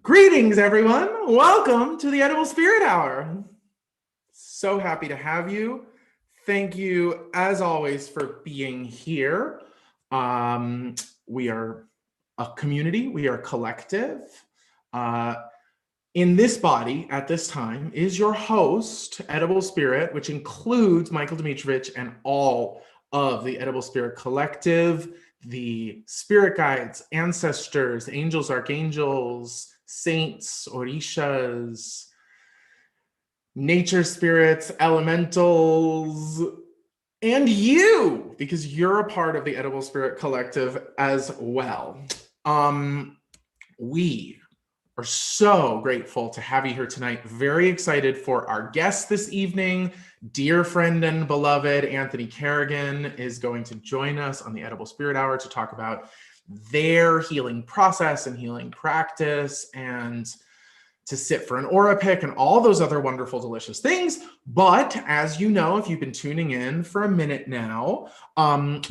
Greetings, everyone. Welcome to the Edible Spirit Hour. So happy to have you. Thank you, as always, for being here. We are a community. We are collective. In this body, at this time, is your host, Edible Spirit, which includes Michael Dimitrovich and all of the Edible Spirit Collective, the spirit guides, ancestors, angels, archangels, saints, orishas, nature spirits, elementals, and you, because you're a part of the Edible Spirit Collective as well. We are so grateful to have you here tonight. Very excited for our guest this evening. Dear friend and beloved Anthony Carrigan is going to join us on the Edible Spirit Hour to talk about their healing process and healing practice, and to sit for an AuraPic and all those other wonderful, delicious things. But as you know, if you've been tuning in for a minute now,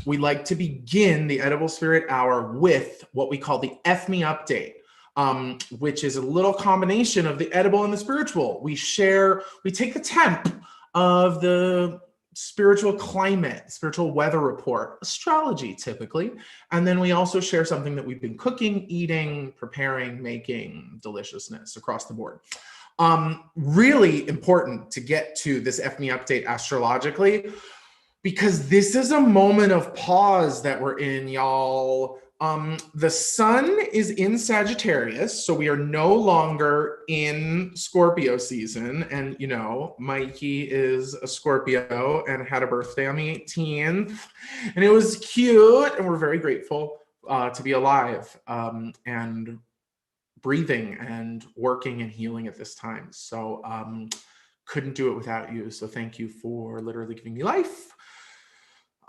we like to begin the Edible Spirit Hour with what we call the F Me Update, which is a little combination of the edible and the spiritual. We take the temp of the spiritual climate, spiritual weather report, astrology typically, and then we also share something that we've been cooking, eating, preparing, making, deliciousness across the board. Really important to get to this F Me Update astrologically, because this is a moment of pause that we're in, y'all. The sun is in Sagittarius, so we are no longer in Scorpio season. And, you know, Mikey is a Scorpio and had a birthday on the 18th. And it was cute. And we're very grateful to be alive and breathing and working and healing at this time. So couldn't do it without you. So thank you for literally giving me life.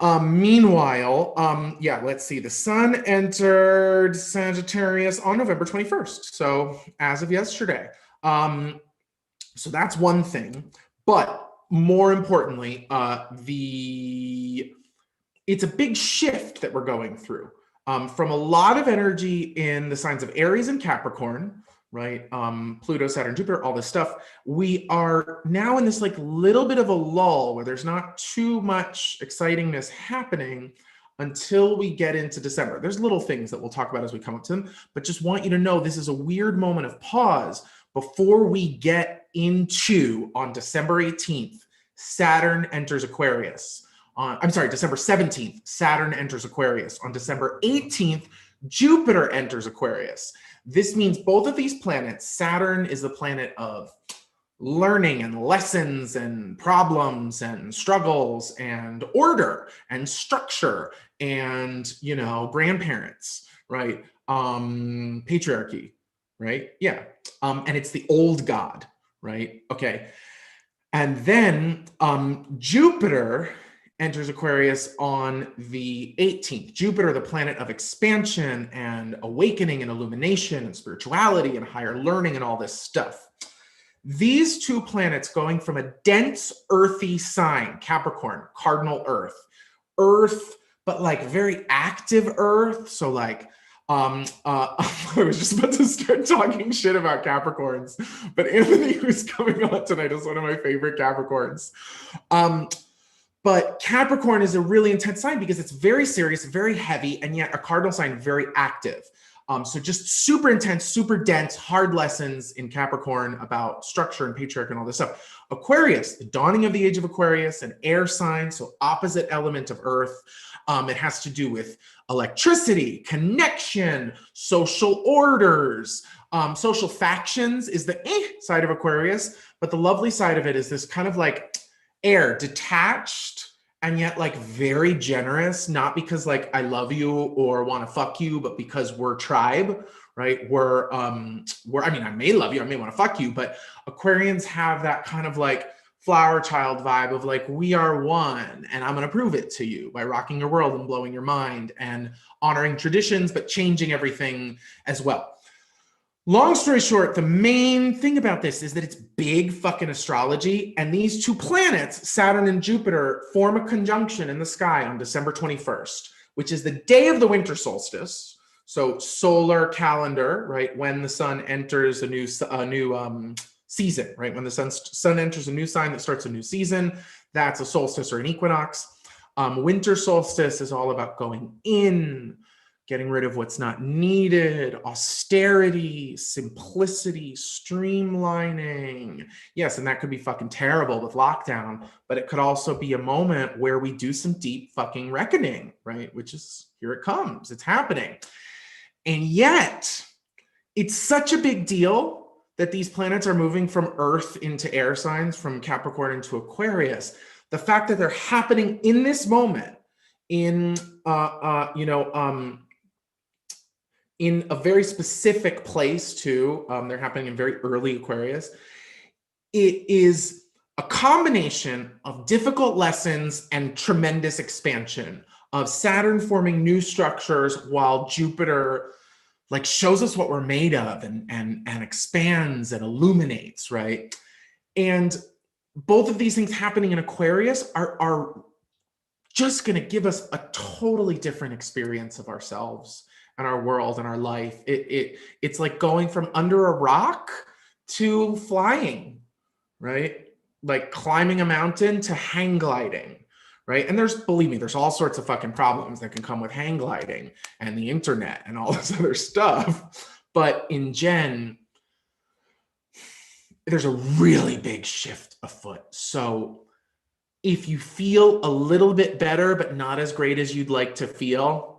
Meanwhile, let's see. The sun entered Sagittarius on November 21st. So as of yesterday. So that's one thing. But more importantly, it's a big shift that we're going through. From a lot of energy in the signs of Aries and Capricorn, right? Pluto, Saturn, Jupiter, all this stuff. We are now in this like little bit of a lull where there's not too much excitingness happening until we get into December. There's little things that we'll talk about as we come up to them, but just want you to know this is a weird moment of pause before we get into, on December 18th, Saturn enters Aquarius. December 17th, Saturn enters Aquarius. On December 18th, Jupiter enters Aquarius. This means both of these planets, Saturn is the planet of learning and lessons and problems and struggles and order and structure and, you know, grandparents, right? Patriarchy, right? Yeah. And it's the old god, right? Okay. And then Jupiter enters Aquarius on the 18th. Jupiter, the planet of expansion and awakening and illumination and spirituality and higher learning and all this stuff. These two planets going from a dense earthy sign, Capricorn, cardinal Earth, but like very active Earth. So like, I was just about to start talking shit about Capricorns, but Anthony, who's coming on tonight, is one of my favorite Capricorns. But Capricorn is a really intense sign because it's very serious, very heavy, and yet a cardinal sign, very active. So just super intense, super dense, hard lessons in Capricorn about structure and patriarchy and all this stuff. Aquarius, the dawning of the age of Aquarius, an air sign, so opposite element of Earth. It has to do with electricity, connection, social orders, social factions is the side of Aquarius, but the lovely side of it is this kind of like air, detached and yet like very generous, not because like I love you or want to fuck you, but because we're tribe, right? We're I mean, I may love you, I may want to fuck you, but Aquarians have that kind of like flower child vibe of like, we are one and I'm going to prove it to you by rocking your world and blowing your mind and honoring traditions, but changing everything as well. Long story short, the main thing about this is that it's big fucking astrology, and these two planets, Saturn and Jupiter, form a conjunction in the sky on December 21st, which is the day of the winter solstice. So solar calendar, right? When the sun enters a new season, right? When the sun enters a new sign that starts a new season, that's a solstice or an equinox. Winter solstice is all about going in, getting rid of what's not needed, austerity, simplicity, streamlining. Yes, and that could be fucking terrible with lockdown, but it could also be a moment where we do some deep fucking reckoning, right? Which is, here it comes, it's happening. And yet, it's such a big deal that these planets are moving from Earth into air signs, from Capricorn into Aquarius. The fact that they're happening in this moment in in a very specific place too. They're happening in very early Aquarius. It is a combination of difficult lessons and tremendous expansion of Saturn forming new structures while Jupiter like shows us what we're made of and expands and illuminates, right? And both of these things happening in Aquarius are just going to give us a totally different experience of ourselves and our world and our life. It's like going from under a rock to flying, right? Like climbing a mountain to hang gliding, right? And believe me, there's all sorts of fucking problems that can come with hang gliding and the internet and all this other stuff. But in Gen, there's a really big shift afoot. So if you feel a little bit better, but not as great as you'd like to feel,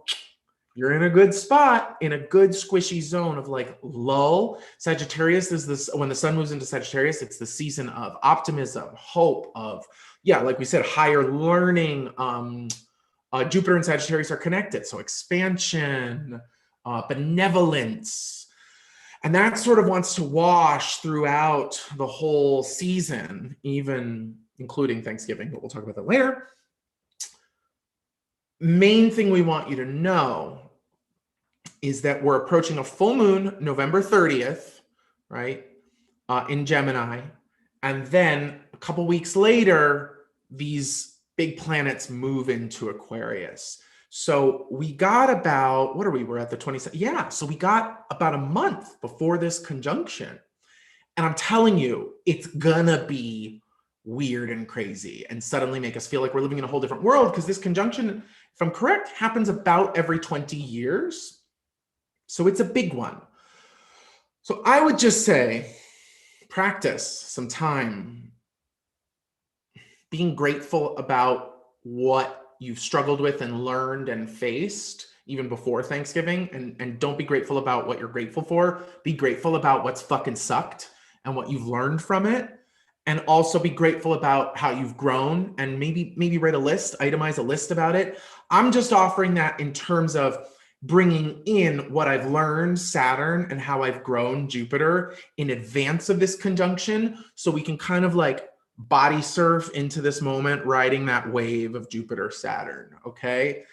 you're in a good spot, in a good squishy zone of like lull. Sagittarius is this, when the sun moves into Sagittarius, it's the season of optimism, hope, of, yeah, like we said, higher learning. Jupiter and Sagittarius are connected. So expansion, benevolence. And that sort of wants to wash throughout the whole season, even including Thanksgiving, but we'll talk about that later. Main thing we want you to know is that we're approaching a full moon, November 30th, right, in Gemini. And then a couple weeks later, these big planets move into Aquarius. So we got about, what are we? We're at the 27th. Yeah, so we got about a month before this conjunction. And I'm telling you, it's gonna be weird and crazy and suddenly make us feel like we're living in a whole different world, because this conjunction, if I'm correct, happens about every 20 years. So it's a big one. So I would just say, practice some time being grateful about what you've struggled with and learned and faced even before Thanksgiving. And don't be grateful about what you're grateful for. Be grateful about what's fucking sucked and what you've learned from it. And also be grateful about how you've grown, and maybe write a list, itemize a list about it. I'm just offering that in terms of bringing in what I've learned, Saturn, and how I've grown, Jupiter, in advance of this conjunction, so we can kind of like body surf into this moment, riding that wave of Jupiter, Saturn, okay?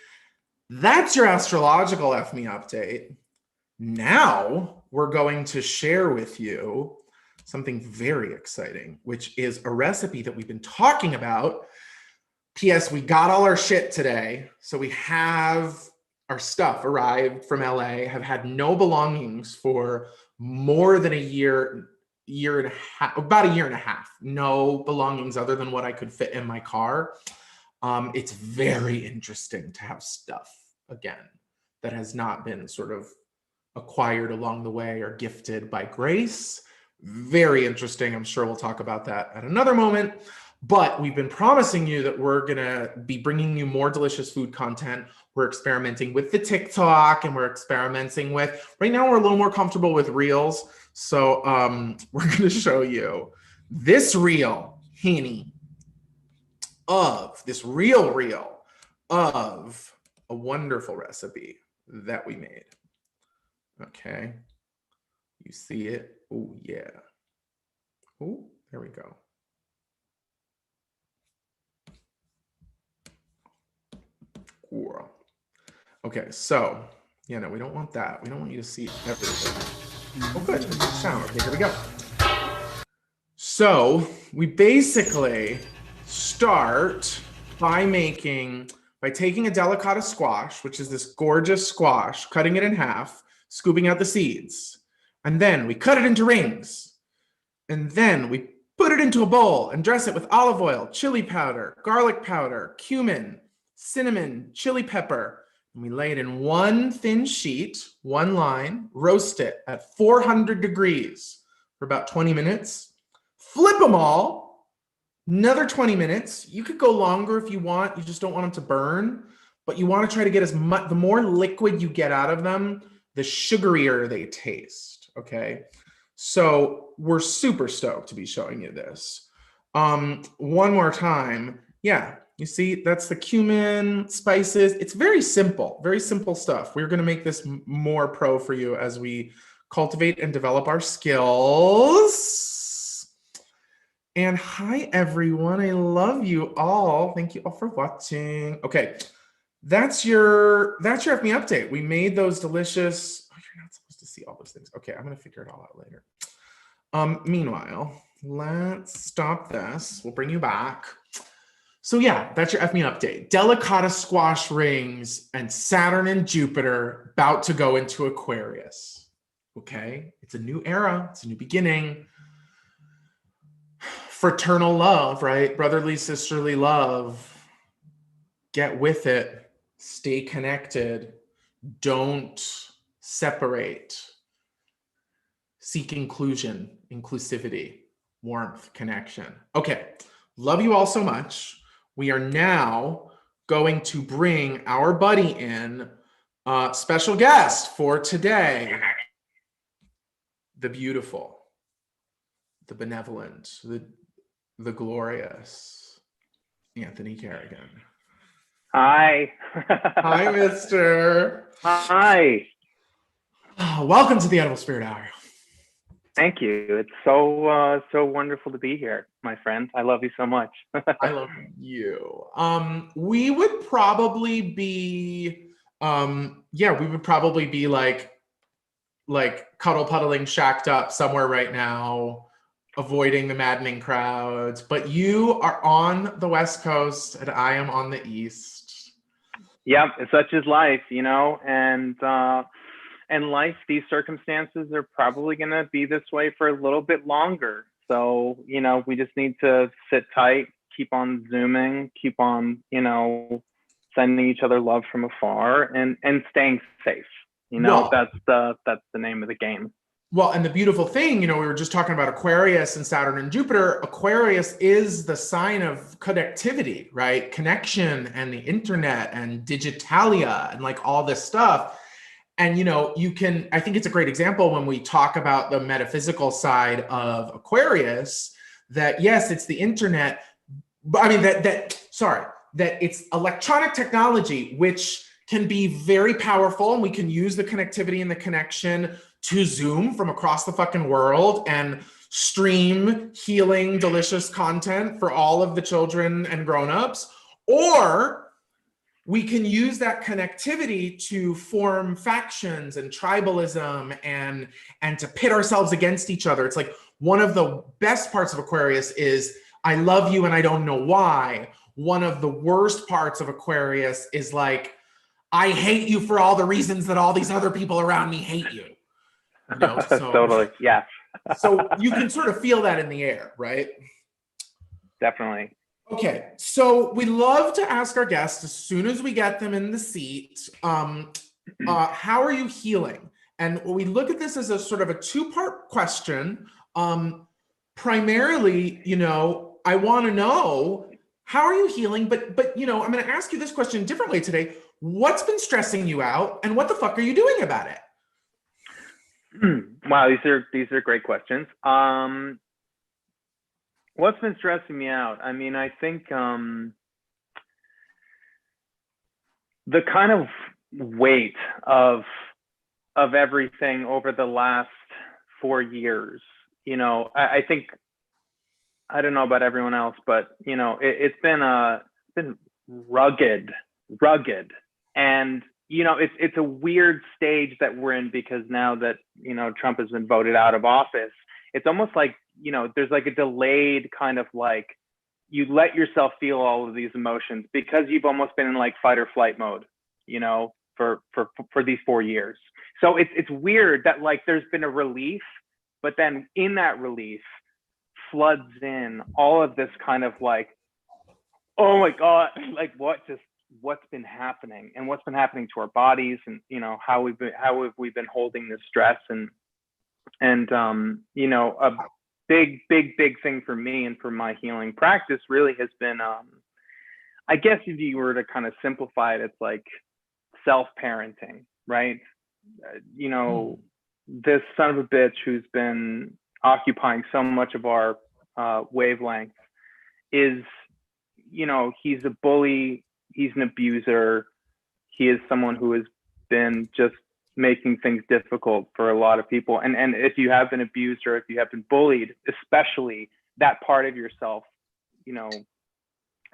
That's your astrological F Me update. Now we're going to share with you something very exciting, which is a recipe that we've been talking about. P.S. We got all our shit today. So we have our stuff arrived from LA, have had no belongings for more than a year and a half, about a year and a half. No belongings other than what I could fit in my car. It's very interesting to have stuff again that has not been sort of acquired along the way or gifted by grace. Very interesting. I'm sure we'll talk about that at another moment. But we've been promising you that we're going to be bringing you more delicious food content. We're experimenting with the TikTok, and we're experimenting with, right now we're a little more comfortable with reels. So we're going to show you this reel, Henny, of this reel of a wonderful recipe that we made. Okay. You see it? Oh, yeah. Oh, there we go. Cool. Okay, so, yeah, no, we don't want that. We don't want you to see everything. Oh, good. Sound. Okay, here we go. So we basically start by taking a delicata squash, which is this gorgeous squash, cutting it in half, scooping out the seeds, and then we cut it into rings, and then we put it into a bowl and dress it with olive oil, chili powder, garlic powder, cumin, cinnamon, chili pepper. And we lay it in one thin sheet, one line, roast it at 400 degrees for about 20 minutes. Flip them all, another 20 minutes. You could go longer if you want. You just don't want them to burn, but you want to try to get as much, the more liquid you get out of them, the sugarier they taste, okay? So we're super stoked to be showing you this. One more time. Yeah, you see, that's the cumin, spices. It's very simple stuff. We're going to make this more pro for you as we cultivate and develop our skills. And hi, everyone. I love you all. Thank you all for watching. Okay, that's your F Me update. We made those delicious. Oh, you're not supposed to see all those things. Okay, I'm going to figure it all out later. Meanwhile, let's stop this. We'll bring you back. So yeah, that's your F Me update. Delicata squash rings and Saturn and Jupiter about to go into Aquarius. Okay, it's a new era. It's a new beginning. Fraternal love, right? Brotherly, sisterly love. Get with it. Stay connected. Don't separate. Seek inclusion, inclusivity, warmth, connection. Okay, love you all so much. We are now going to bring our buddy in, special guest for today, the beautiful, the benevolent, the glorious Anthony Carrigan. Hi. Hi, mister. Hi. Welcome to the Edible Spirit Hour. Thank you. It's so wonderful to be here, my friend. I love you so much. I love you. We would probably be, like cuddle puddling, shacked up somewhere right now, avoiding the maddening crowds. But you are on the West Coast, and I am on the East. Yep, such is life, you know, and life, these circumstances are probably going to be this way for a little bit longer. So, you know, we just need to sit tight, keep on Zooming, keep on, you know, sending each other love from afar and staying safe. You know, that's the name of the game. Well, and the beautiful thing, you know, we were just talking about Aquarius and Saturn and Jupiter. Aquarius is the sign of connectivity, right? Connection and the internet and digitalia and like all this stuff. And, you know, I think it's a great example when we talk about the metaphysical side of Aquarius, that yes, it's the internet, but I mean, that it's electronic technology, which can be very powerful. And we can use the connectivity and the connection to Zoom from across the fucking world and stream healing, delicious content for all of the children and grownups. Or we can use that connectivity to form factions and tribalism and to pit ourselves against each other. It's like one of the best parts of Aquarius is I love you and I don't know why. One of the worst parts of Aquarius is like, I hate you for all the reasons that all these other people around me hate you. You know, so, totally, yeah. So you can sort of feel that in the air, right? Definitely. Okay, so we love to ask our guests as soon as we get them in the seat, how are you healing? And we look at this as a sort of a two-part question. Primarily, you know, I want to know, how are you healing? But you know, I'm going to ask you this question differently today. What's been stressing you out, and what the fuck are you doing about it? Wow, these are great questions. What's been stressing me out? I mean, I think the kind of weight of everything over the last 4 years, you know, I think, I don't know about everyone else, but you know, it's been rugged, and it's a weird stage that we're in, because now that, Trump has been voted out of office, it's almost like, there's like a delayed kind of like, you let yourself feel all of these emotions because you've almost been in like fight or flight mode, for these 4 years. So it's weird that like there's been a relief, but then in that relief floods in all of this kind of like, oh my God, like what's been happening and what's been happening to our bodies, and how have we been holding this stress, and a big thing for me and for my healing practice really has been, I guess if you were to kind of simplify it, it's like self-parenting, right? This son of a bitch who's been occupying so much of our wavelength is, he's a bully, he's an abuser, he is someone who has been just making things difficult for a lot of people. And if you have been abused or if you have been bullied, especially, that part of yourself,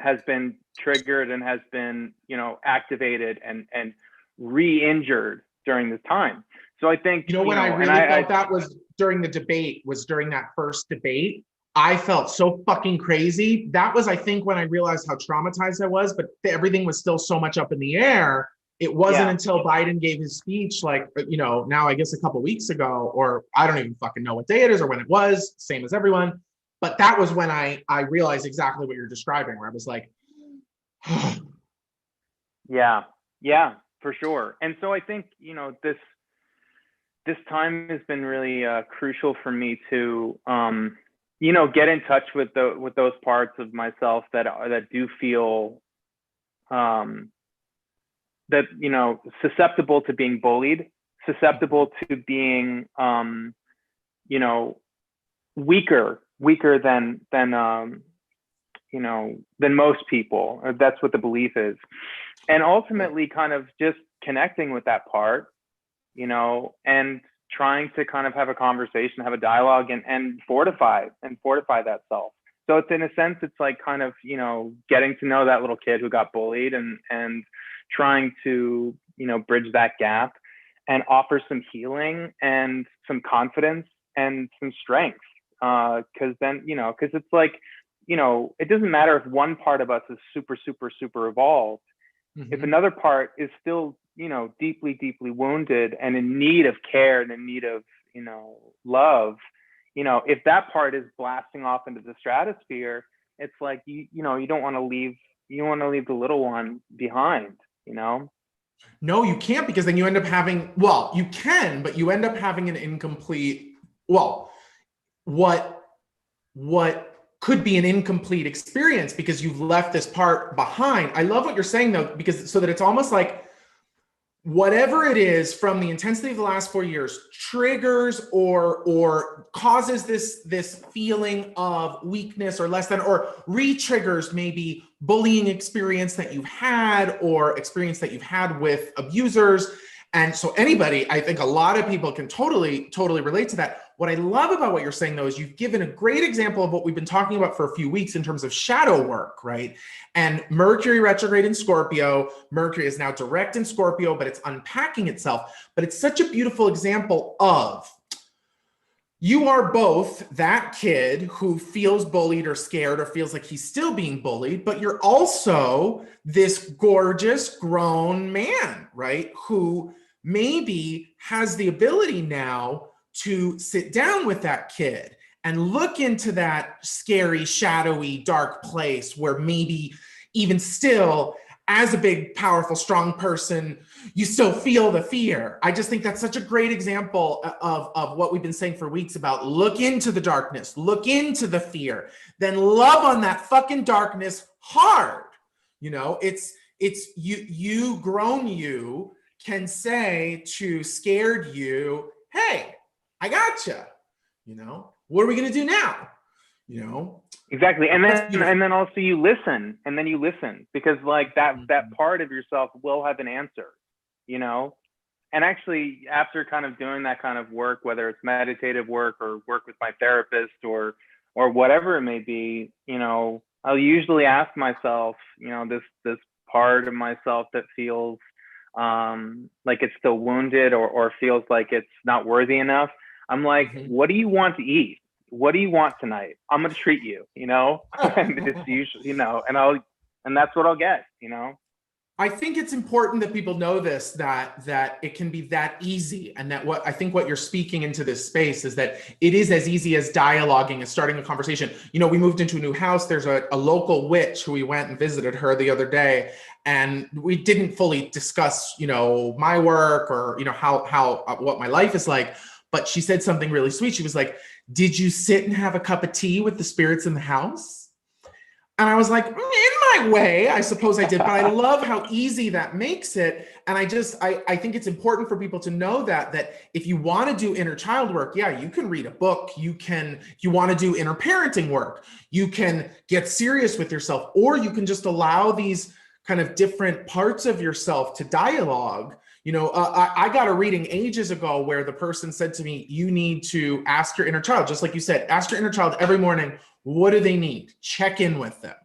has been triggered and has been, activated and re-injured during this time. So I think, when I really felt that was during the debate, was during that first debate. I felt so fucking crazy. That was, I think, when I realized how traumatized I was, but everything was still so much up in the air. It wasn't until Biden gave his speech, like, now I guess a couple weeks ago, or I don't even fucking know what day it is or when it was, same as everyone. But that was when I realized exactly what you're describing, where I was like, yeah, for sure. And so I think, this time has been really crucial for me to, get in touch with those parts of myself that do feel, that, susceptible to being bullied, susceptible to being, weaker than most people. That's what the belief is. And ultimately kind of just connecting with that part, and trying to kind of have a conversation, have a dialogue, and fortify that self. So it's, in a sense, it's like kind of, getting to know that little kid who got bullied and trying to, bridge that gap and offer some healing and some confidence and some strength. Cause then, cause it's like, it doesn't matter if one part of us is super, super, super evolved. Mm-hmm. If another part is still, deeply, deeply wounded and in need of care and in need of, love, if that part is blasting off into the stratosphere, it's like, you don't want to leave the little one behind, No, you can't, because then you end up having, you can, but you end up having an incomplete, what could be an incomplete experience because you've left this part behind. I love what you're saying though, because so that it's almost like whatever it is from the intensity of the last 4 years triggers or causes this feeling of weakness or less than, or re-triggers maybe bullying experience that you've had or experience that you've had with abusers. And so anybody, I think a lot of people can totally relate to that. What I love about what you're saying though, is you've given a great example of what we've been talking about for a few weeks in terms of shadow work, right? And Mercury retrograde in Scorpio, Mercury is now direct in Scorpio, but it's unpacking itself. But it's such a beautiful example of, you are both that kid who feels bullied or scared or feels like he's still being bullied, but you're also this gorgeous grown man, right? Who maybe has the ability now to sit down with that kid and look into that scary, shadowy, dark place where maybe even still, as a big, powerful, strong person, you still feel the fear. I just think that's such a great example of what we've been saying for weeks about look into the darkness, look into the fear, then love on that fucking darkness hard. It's you grown you can say to scared you, hey, I gotcha. What are we gonna do now? Exactly. And then also you listen, because like that part of yourself will have an answer, and actually after kind of doing that kind of work, whether it's meditative work or work with my therapist or whatever it may be, I'll usually ask myself, this part of myself that feels like it's still wounded or feels like it's not worthy enough, I'm like, what do you want to eat? What do you want tonight? I'm going to treat you, and it's usually, and that's what I'll get, I think it's important that people know this, that it can be that easy, and that what you're speaking into this space is that it is as easy as dialoguing and starting a conversation. We moved into a new house. There's a local witch who we went and visited her the other day, and we didn't fully discuss, my work or, how what my life is like. But she said something really sweet. She was like, "Did you sit and have a cup of tea with the spirits in the house?" And I was like, in my way, I suppose I did, but I love how easy that makes it. And I think it's important for people to know that if you want to do inner child work, yeah, you can read a book. If you want to do inner parenting work, you can get serious with yourself, or you can just allow these kind of different parts of yourself to dialogue. I got a reading ages ago where the person said to me, you need to ask your inner child, just like you said, ask your inner child every morning, what do they need? Check in with them,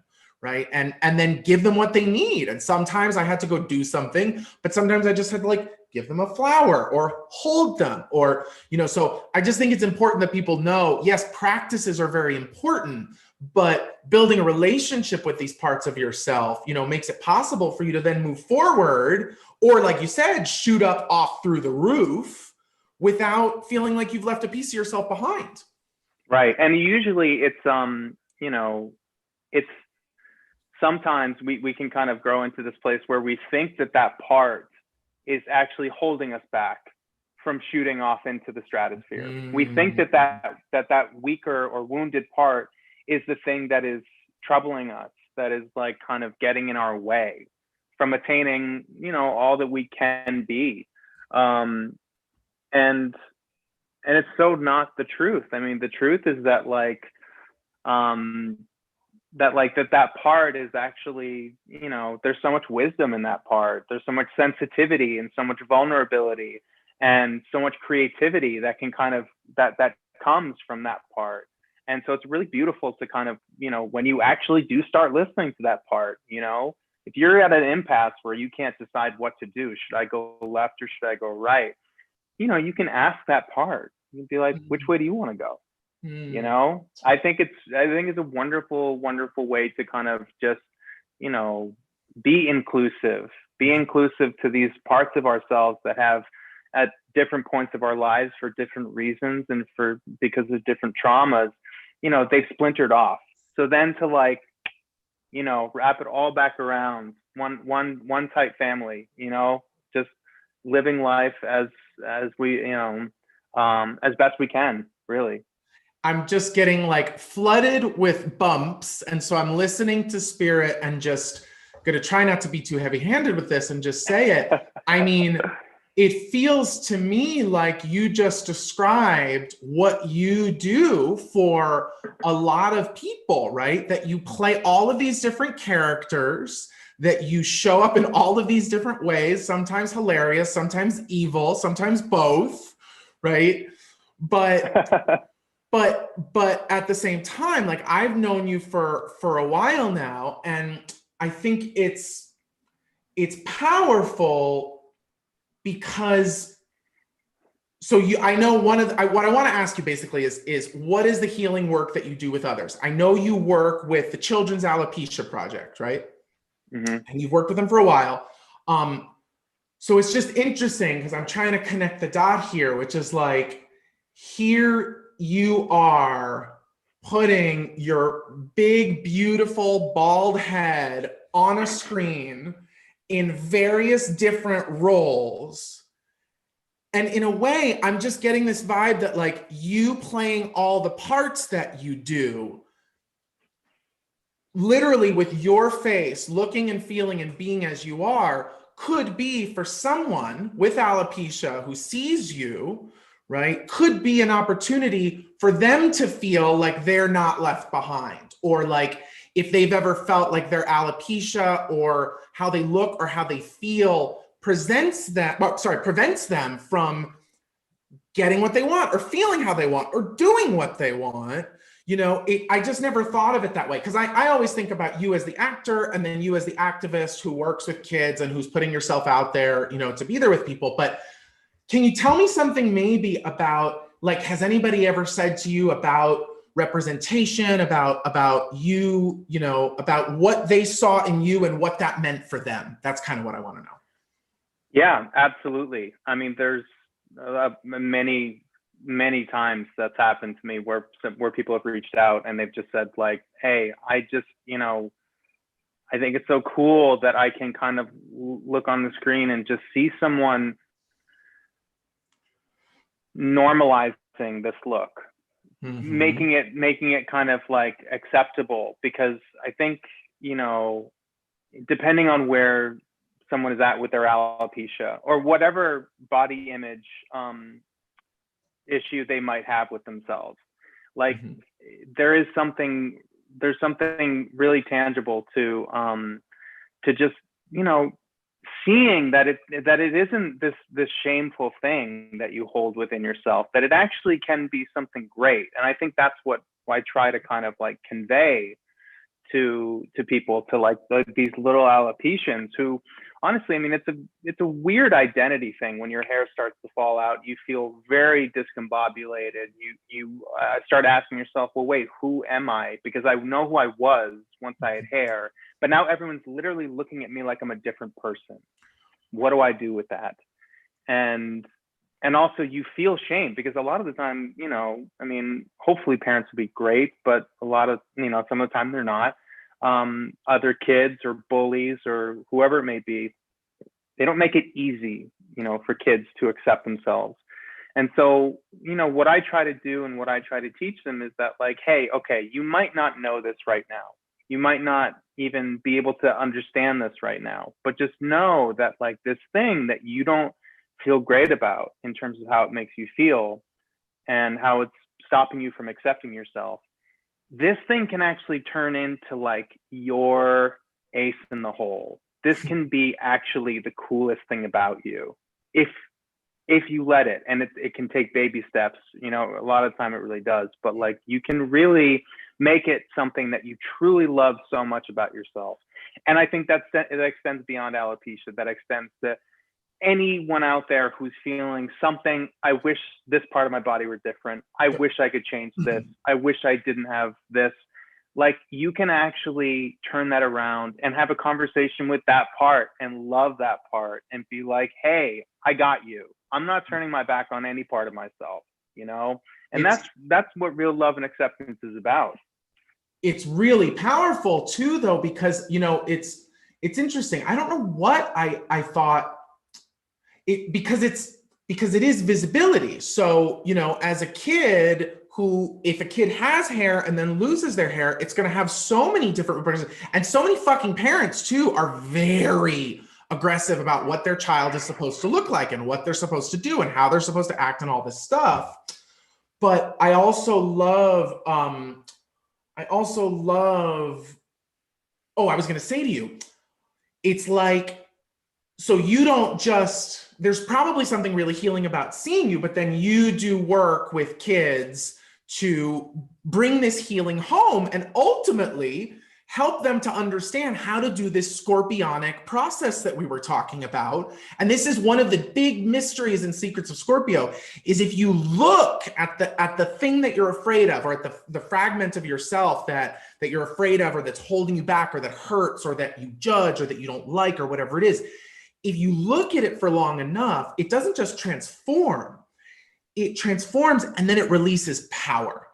right? And then give them what they need. And sometimes I had to go do something, but sometimes I just had to give them a flower or hold them or, so I just think it's important that people know, yes, practices are very important, but building a relationship with these parts of yourself, makes it possible for you to then move forward, or like you said, shoot up off through the roof without feeling like you've left a piece of yourself behind. Right. And usually it's, it's sometimes we can kind of grow into this place where we think that part is actually holding us back from shooting off into the stratosphere. We think that weaker or wounded part is the thing that is troubling us, that is kind of getting in our way from attaining, all that we can be. And it's so not the truth. I mean, the truth is that that part is actually, there's so much wisdom in that part. There's so much sensitivity and so much vulnerability and so much creativity that can kind of, that comes from that part. And so it's really beautiful to kind of, when you actually do start listening to that part, if you're at an impasse where you can't decide what to do, should I go left or should I go right? You can ask that part. You'd be like, which way do you want to go? I think it's a wonderful, wonderful way to kind of just, be inclusive to these parts of ourselves that have at different points of our lives for different reasons and because of different traumas, they've splintered off. So then to wrap it all back around, one tight family, just living life as we, as best we can, really. I'm just getting flooded with bumps. And so I'm listening to Spirit and just going to try not to be too heavy-handed with this and just say it. I mean, it feels to me like you just described what you do for a lot of people, right? That you play all of these different characters, that you show up in all of these different ways, sometimes hilarious, sometimes evil, sometimes both, right? But at the same time, I've known you for a while now, and I think it's powerful because, I know what I want to ask you basically is what is the healing work that you do with others? I know you work with the Children's Alopecia Project, right? Mm-hmm. And you've worked with them for a while. So it's just interesting because I'm trying to connect the dot here, which is here you are putting your big, beautiful, bald head on a screen in various different roles. And in a way, I'm just getting this vibe that you playing all the parts that you do, literally with your face, looking and feeling and being as you are, could be for someone with alopecia who sees you, right, could be an opportunity for them to feel like they're not left behind, or if they've ever felt like their alopecia or how they look or how they feel prevents them from getting what they want or feeling how they want or doing what they want. I just never thought of it that way, because I always think about you as the actor and then you as the activist who works with kids and who's putting yourself out there, to be there with people. But can you tell me something maybe about, like, has anybody ever said to you about representation, about you, about what they saw in you and what that meant for them? That's kind of what I want to know. Yeah, absolutely. I mean, there's many times that's happened to me where people have reached out and they've just said, like, hey, I just, I think it's so cool that I can kind of look on the screen and just see someone normalizing this look, making it kind of like acceptable. Because I think, depending on where someone is at with their alopecia or whatever body image issue they might have with themselves, like there's something really tangible to just, seeing that it isn't this shameful thing that you hold within yourself, that it actually can be something great. And I think that's what I try to kind of like convey to people, to like these little alopecians who, honestly, I mean, it's a weird identity thing. When your hair starts to fall out, you feel very discombobulated. You start asking yourself, well, wait, who am I? Because I know who I was once I had hair, but now everyone's literally looking at me like I'm a different person. What do I do with that? And also you feel shame, because a lot of the time, I mean, hopefully parents will be great, but a lot of, some of the time they're not. Other kids or bullies or whoever it may be, they don't make it easy, for kids to accept themselves. And so, what I try to do and what I try to teach them is that, like, hey, okay, you might not know this right now. You might not even be able to understand this right now, but just know that, like, this thing that you don't feel great about in terms of how it makes you feel and how it's stopping you from accepting yourself, this thing can actually turn into like your ace in the hole. This can be actually the coolest thing about you if you let it. And it can take baby steps, a lot of the time it really does, but like you can really make it something that you truly love so much about yourself. And I think that extends beyond alopecia. That extends to anyone out there who's feeling something, I wish this part of my body were different. I wish I could change this. I wish I didn't have this. Like, you can actually turn that around and have a conversation with that part and love that part and be like, hey, I got you. I'm not turning my back on any part of myself, and that's what real love and acceptance is about. It's really powerful too, though, because, it's interesting. I don't know what I thought. Because it is visibility. So, as a kid if a kid has hair and then loses their hair, it's going to have so many different repercussions. And so many fucking parents too are very aggressive about what their child is supposed to look like and what they're supposed to do and how they're supposed to act and all this stuff. But I also love, I was going to say to you, it's like, so you don't just, there's probably something really healing about seeing you, but then you do work with kids to bring this healing home and ultimately help them to understand how to do this scorpionic process that we were talking about. And this is one of the big mysteries and secrets of Scorpio, is if you look at the thing that you're afraid of, or at the fragment of yourself that you're afraid of, or that's holding you back, or that hurts, or that you judge, or that you don't like, or whatever it is, if you look at it for long enough, it doesn't just transform, it transforms and then it releases power.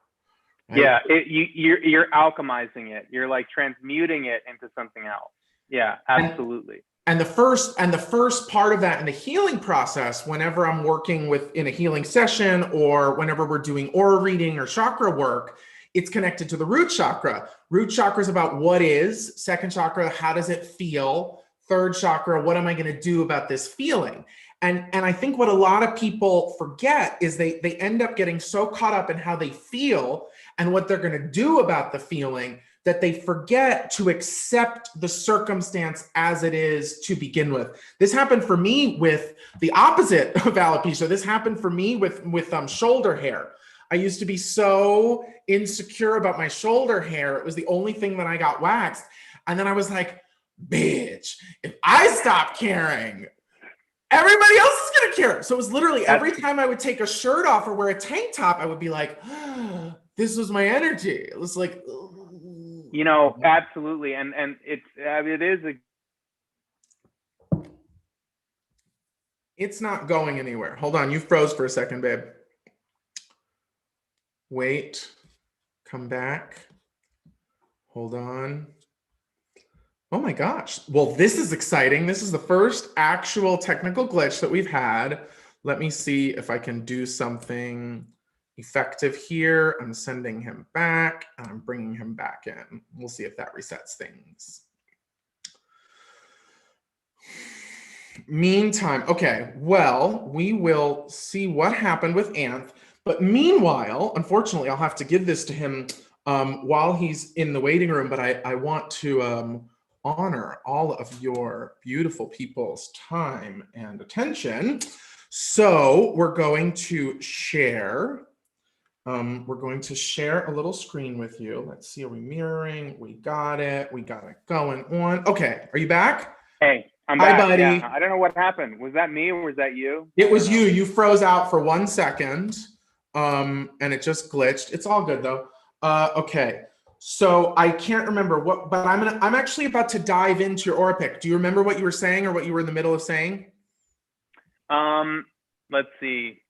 Right? Yeah, you're alchemizing it. You're like transmuting it into something else. Yeah, absolutely. And the first part of that in the healing process, whenever I'm working in a healing session, or whenever we're doing aura reading or chakra work, it's connected to the root chakra. Root chakra is about what is. Second chakra, how does it feel? Third chakra, what am I going to do about this feeling? And I think what a lot of people forget is they end up getting so caught up in how they feel and what they're going to do about the feeling that they forget to accept the circumstance as it is to begin with. This happened for me with the opposite of alopecia. This happened for me with shoulder hair. I used to be so insecure about my shoulder hair. It was the only thing that I got waxed. And then I was like, bitch, if I stop caring, everybody else is going to care. So it was literally every time I would take a shirt off or wear a tank top, I would be like, oh, this was my energy. It was like, you know, absolutely. And it is it's not going anywhere. Hold on. You froze for a second, babe. Wait, come back. Hold on. Oh my gosh. Well, this is exciting. This is the first actual technical glitch that we've had. Let me see if I can do something effective here. I'm sending him back and I'm bringing him back in. We'll see if that resets things. Meantime, okay, well, we will see what happened with Anth. But meanwhile, unfortunately, I'll have to give this to him while he's in the waiting room, but I want to honor all of your beautiful people's time and attention. So we're going to share. We're going to share a little screen with you. Let's see, are we mirroring? We got it. We got it going on. Okay, are you back? Hey, I'm back. Hi, buddy. Yeah, I don't know what happened. Was that me or was that you? It was you. You froze out for 1 second, and it just glitched. It's all good though. Okay, so I can't remember what, but I'm actually about to dive into your AuraPic. Do you remember what you were saying or what you were in the middle of saying? Let's see.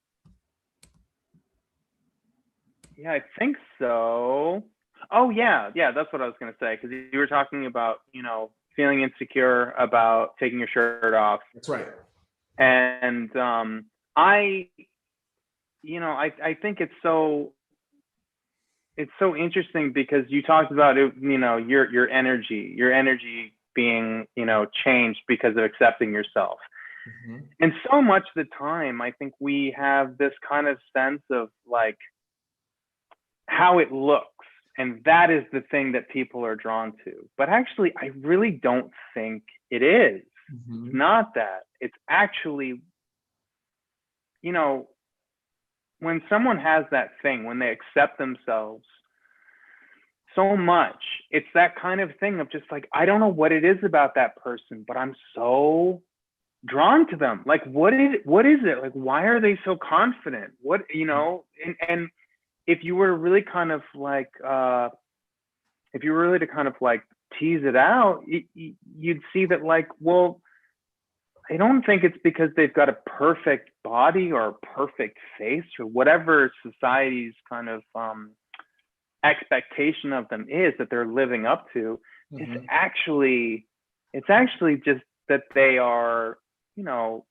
Yeah, I think so. Oh yeah, that's what I was gonna say, because you were talking about, you know, feeling insecure about taking your shirt off. That's right. And I think it's so interesting because you talked about it, you know, your energy being, you know, changed because of accepting yourself. Mm-hmm. And so much of the time, I think we have this kind of sense of like how it looks. And that is the thing that people are drawn to. But actually, I really don't think it is. Mm-hmm. It's not that. It's actually, you know, when someone has that thing, when they accept themselves so much, it's that kind of thing of just like, I don't know what it is about that person, but I'm so drawn to them. Like, what is it? Like, why are they so confident? What, you know, and if you were to really kind of like, tease it out, you'd see that like, well, I don't think it's because they've got a perfect body or a perfect face or whatever society's kind of expectation of them is that they're living up to. Mm-hmm. It's actually just that they are, you know,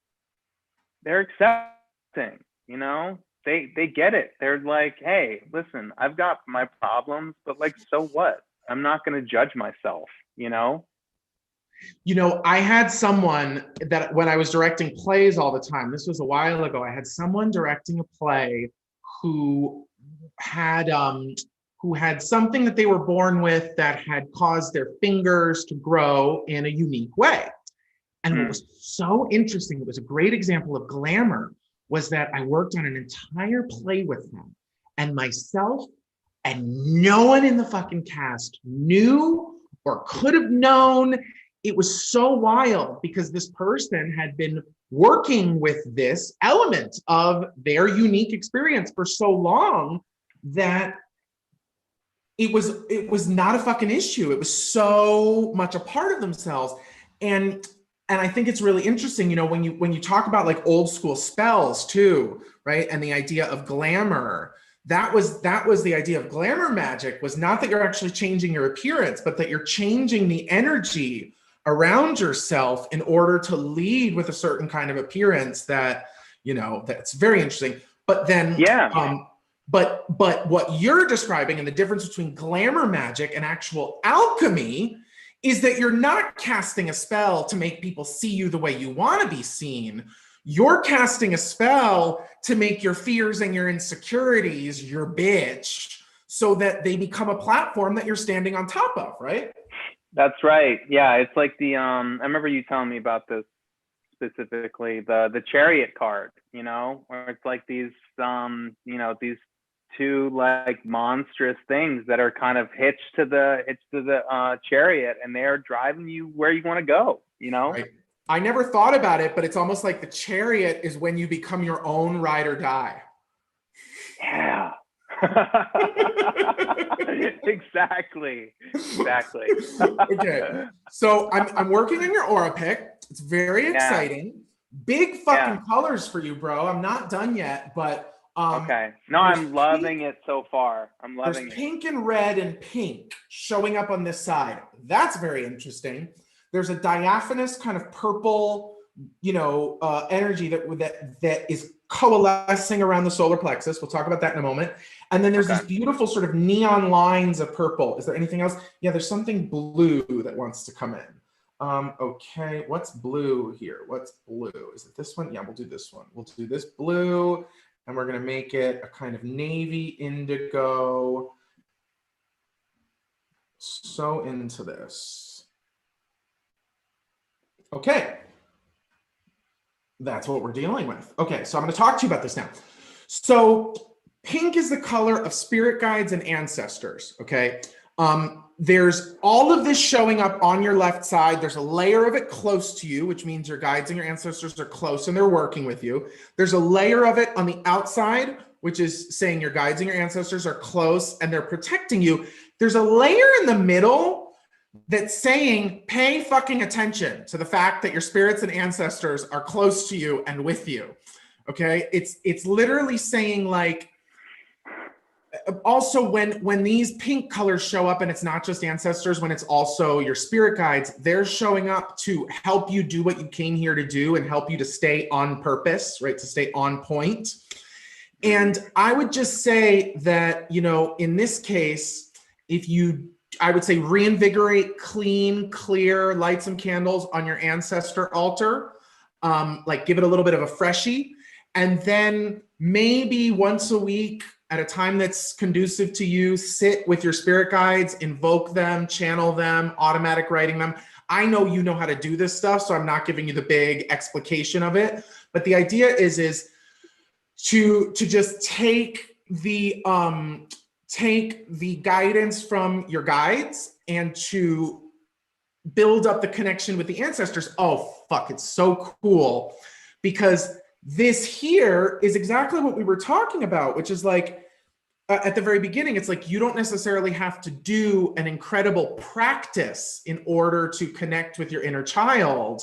they're accepting, you know, they get it. They're like, hey, listen, I've got my problems, but like, so what? I'm not going to judge myself, you know? You know, I had someone that when I was directing plays all the time, this was a while ago, I had someone directing a play who had something that they were born with that had caused their fingers to grow in a unique way. And what was so interesting, it was a great example of glamour, was that I worked on an entire play with them, and myself and no one in the fucking cast knew or could have known. It was so wild because this person had been working with this element of their unique experience for so long that it was not a fucking issue. It was so much a part of themselves. And I think it's really interesting, you know, when you talk about like old school spells too, right? And the idea of glamour, that was the idea of glamour magic, was not that you're actually changing your appearance, but that you're changing the energy around yourself in order to lead with a certain kind of appearance that, you know, that's very interesting. But then, but what you're describing and the difference between glamour magic and actual alchemy is that you're not casting a spell to make people see you the way you want to be seen. You're casting a spell to make your fears and your insecurities your bitch, so that they become a platform that you're standing on top of, right? That's right. Yeah, it's like the I remember you telling me about this specifically, the chariot card, you know, where it's like these you know, these two like monstrous things that are kind of hitched to the chariot, and they are driving you where you want to go, you know? Right. I never thought about it, but it's almost like the chariot is when you become your own ride or die. Yeah. Exactly. Okay. So I'm working on your AuraPic. It's very exciting. Big fucking colors for you, bro. I'm not done yet, but okay. No, I'm loving it so far. I'm loving it. There's pink and red and pink showing up on this side. That's very interesting. There's a diaphanous kind of purple, energy that is coalescing around the solar plexus. We'll talk about that in a moment. And then there's these beautiful sort of neon lines of purple. Is there anything else? Yeah, there's something blue that wants to come in. Okay, what's blue here? What's blue? Is it this one? Yeah, we'll do this one. We'll do this blue, and we're gonna make it a kind of navy indigo. So into this. Okay. That's what we're dealing with. Okay, so I'm going to talk to you about this now. So pink is the color of spirit guides and ancestors, okay? There's all of this showing up on your left side. There's a layer of it close to you, which means your guides and your ancestors are close and they're working with you. There's a layer of it on the outside, which is saying your guides and your ancestors are close and they're protecting you. There's a layer in the middle that's saying, pay fucking attention to the fact that your spirits and ancestors are close to you and with you, okay? It's literally saying like, also when these pink colors show up and it's not just ancestors, when it's also your spirit guides, they're showing up to help you do what you came here to do and help you to stay on purpose, right? To stay on point. And I would just say that, in this case, I would say reinvigorate, clean, clear, light some candles on your ancestor altar, like give it a little bit of a freshie. And then maybe once a week at a time that's conducive to you, sit with your spirit guides, invoke them, channel them, automatic writing them. I know you know how to do this stuff, so I'm not giving you the big explication of it. But the idea is to just take the guidance from your guides and to build up the connection with the ancestors. Oh, fuck, it's so cool. Because this here is exactly what we were talking about, which is like, at the very beginning, it's like, you don't necessarily have to do an incredible practice in order to connect with your inner child.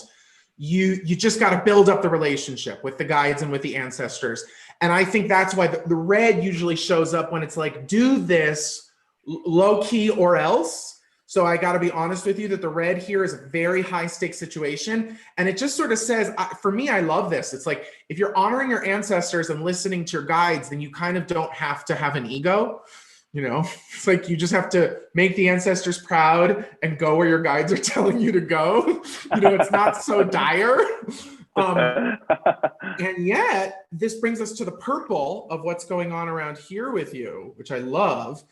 You just got to build up the relationship with the guides and with the ancestors. And I think that's why the red usually shows up when it's like, do this low key or else. So I got to be honest with you that the red here is a very high stakes situation. And it just sort of says, for me, I love this. It's like, if you're honoring your ancestors and listening to your guides, then you kind of don't have to have an ego. It's like, you just have to make the ancestors proud and go where your guides are telling you to go. It's not so dire. And yet this brings us to the purple of what's going on around here with you, which I love.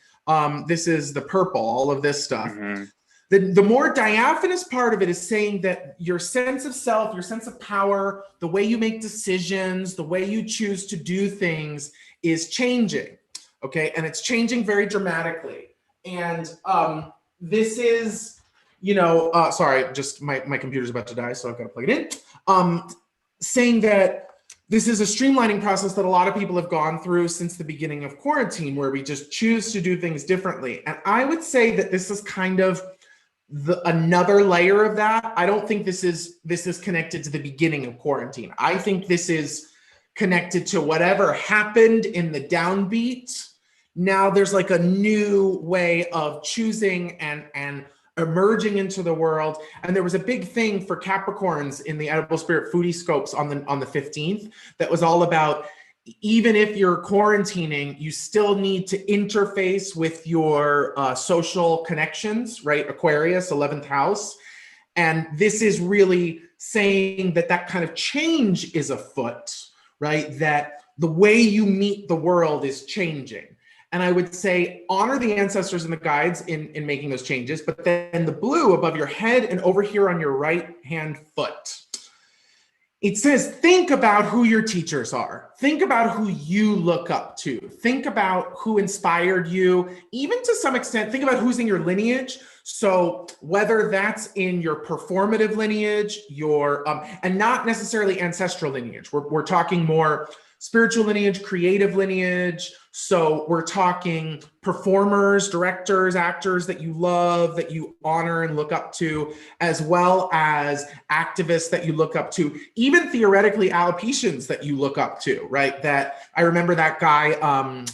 This is the purple, all of this stuff. Mm-hmm. The more diaphanous part of it is saying that your sense of self, your sense of power, the way you make decisions, the way you choose to do things is changing. Okay, and it's changing very dramatically. And this is, sorry, just my computer's about to die, so I've got to plug it in. Saying that this is a streamlining process that a lot of people have gone through since the beginning of quarantine, where we just choose to do things differently. And I would say that this is kind of another layer of that. I don't think this is connected to the beginning of quarantine. I think this is connected to whatever happened in the downbeat. Now there's like a new way of choosing and emerging into the world. And there was a big thing for Capricorns in the Edible Spirit Foodie Scopes on the 15th that was all about, even if you're quarantining, you still need to interface with your social connections, right? Aquarius, 11th house. And this is really saying that kind of change is afoot, right? That the way you meet the world is changing. And I would say honor the ancestors and the guides in making those changes, but then the blue above your head and over here on your right hand foot It says, think about who your teachers are. Think about who you look up to. Think about who inspired you. Even to some extent, think about who's in your lineage. So whether that's in your performative lineage, your and not necessarily ancestral lineage. We're talking more spiritual lineage, creative lineage. So we're talking performers, directors, actors that you love, that you honor and look up to, as well as activists that you look up to, even theoretically Alopecians that you look up to, right? That I remember that guy on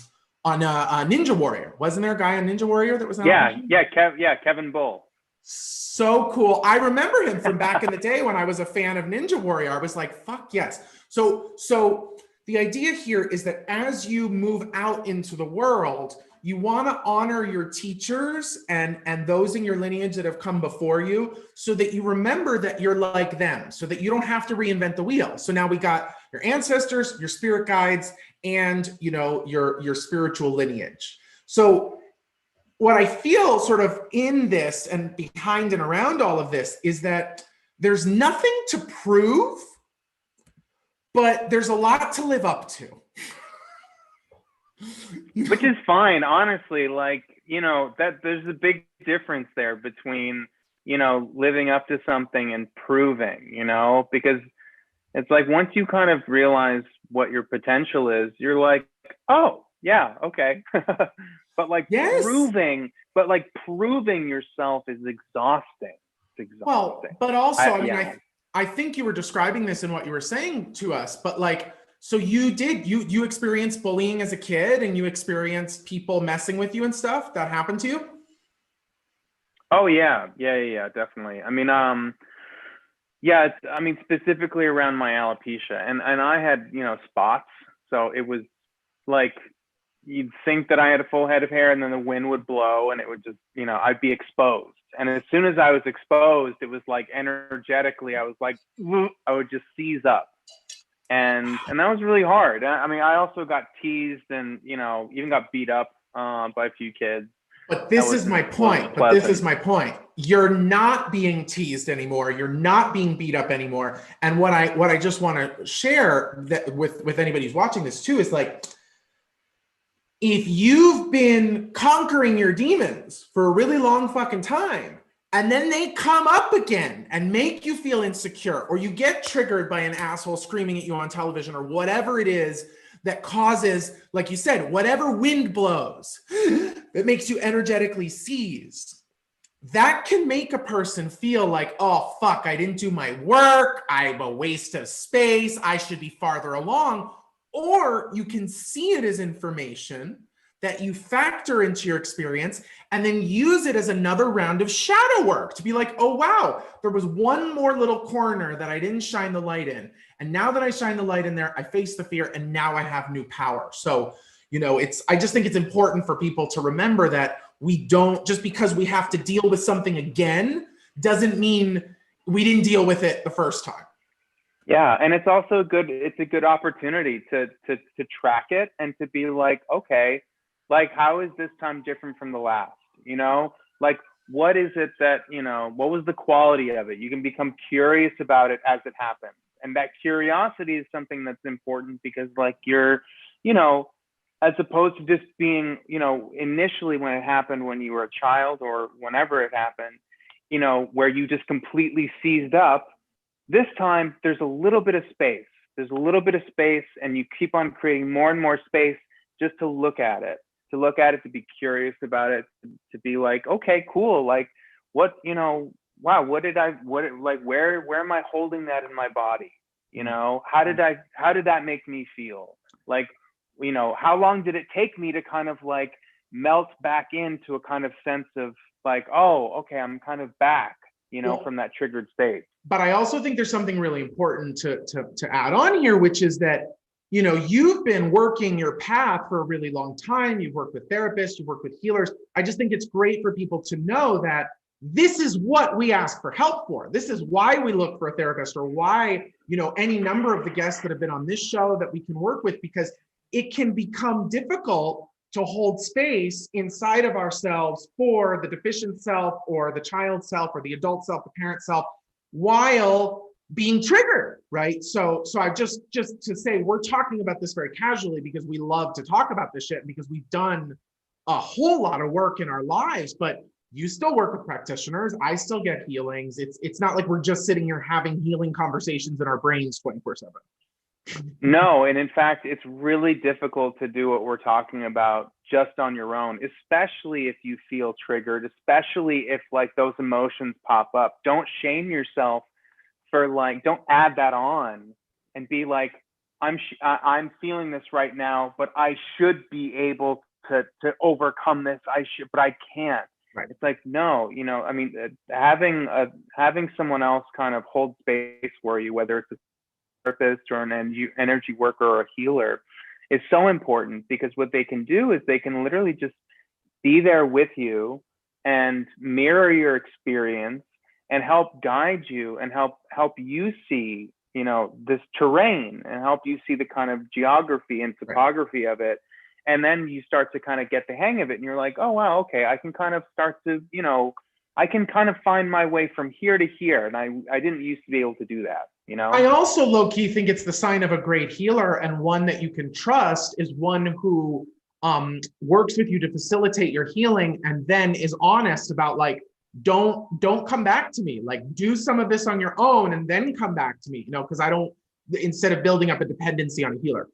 Ninja Warrior. Wasn't there a guy on Ninja Warrior that was an Alopecian? Kevin Bull. So cool. I remember him from back in the day when I was a fan of Ninja Warrior. I was like, fuck yes. So the idea here is that as you move out into the world, you want to honor your teachers and those in your lineage that have come before you, so that you remember that you're like them, so that you don't have to reinvent the wheel. So now we got your ancestors, your spirit guides, and your spiritual lineage. So what I feel sort of in this and behind and around all of this is that there's nothing to prove, but there's a lot to live up to. Which is fine, honestly. Like, that there's a big difference there between, living up to something and proving, because it's like once you kind of realize what your potential is, you're like, oh, yeah, okay. But like proving yourself is exhausting. It's exhausting. Well, but also, I think you were describing this in what you were saying to us, but like, so you experienced bullying as a kid, and you experienced people messing with you and stuff that happened to you? Oh yeah, definitely. I mean, specifically around my alopecia, and I had, spots. So it was like, you'd think that I had a full head of hair, and then the wind would blow and it would just, I'd be exposed. And as soon as I was exposed, it was like energetically, I was like, I would just seize up. And that was really hard. I mean, I also got teased and, even got beat up by a few kids. But this is my point. You're not being teased anymore. You're not being beat up anymore. And what I just want to share that with anybody who's watching this too is like, if you've been conquering your demons for a really long fucking time, and then they come up again and make you feel insecure, or you get triggered by an asshole screaming at you on television, or whatever it is that causes, like you said, whatever wind blows that makes you energetically seize, that can make a person feel like, oh, fuck, I didn't do my work. I'm a waste of space. I should be farther along. Or you can see it as information that you factor into your experience and then use it as another round of shadow work to be like, oh, wow, there was one more little corner that I didn't shine the light in. And now that I shine the light in there, I face the fear and now I have new power. So, I just think it's important for people to remember that we don't, just because we have to deal with something again, doesn't mean we didn't deal with it the first time. Yeah, and it's also it's a good opportunity to track it and to be like, okay, like, how is this time different from the last? Like, what is it that, what was the quality of it? You can become curious about it as it happens. And that curiosity is something that's important because, like, you're, as opposed to just being, initially when it happened when you were a child or whenever it happened, where you just completely seized up. This time, there's a little bit of space. There's a little bit of space, and you keep on creating more and more space just to look at it, to be curious about it, to be like, okay, cool. Like, what, wow, where am I holding that in my body? How did that make me feel? Like, how long did it take me to kind of like melt back into a kind of sense of like, oh, okay, I'm kind of back, from that triggered state. But I also think there's something really important to add on here, which is that, you've been working your path for a really long time. You've worked with therapists, you've worked with healers. I just think it's great for people to know that this is what we ask for help for. This is why we look for a therapist, or why, any number of the guests that have been on this show that we can work with, because it can become difficult to hold space inside of ourselves for the deficient self or the child self or the adult self, the parent self, while being triggered, right? So I just to say, we're talking about this very casually because we love to talk about this shit, because we've done a whole lot of work in our lives, but you still work with practitioners. I still get healings. It's not like we're just sitting here having healing conversations in our brains 24/7. No, and in fact, it's really difficult to do what we're talking about just on your own, especially if you feel triggered, especially if like those emotions pop up. Don't shame yourself for like, don't add that on and be like, I'm feeling this right now, but I should be able to overcome this. I should, but I can't. Right. It's like, no, you know, I mean, having someone else kind of hold space for you, whether it's a therapist or an energy worker or a healer, is so important, because what they can do is they can literally just be there with you and mirror your experience and help guide you and help you see, you know, this terrain, and help you see the kind of geography and topography of it. And then you start to kind of get the hang of it, and you're like, oh, wow, okay, I can kind of start to, you know, I can kind of find my way from here to here. And I didn't used to be able to do that, you know? I also low-key think it's the sign of a great healer, and one that you can trust is one who works with you to facilitate your healing, and then is honest about like, don't come back to me. Like, do some of this on your own and then come back to me, you know, because I don't, instead of building up a dependency on a healer.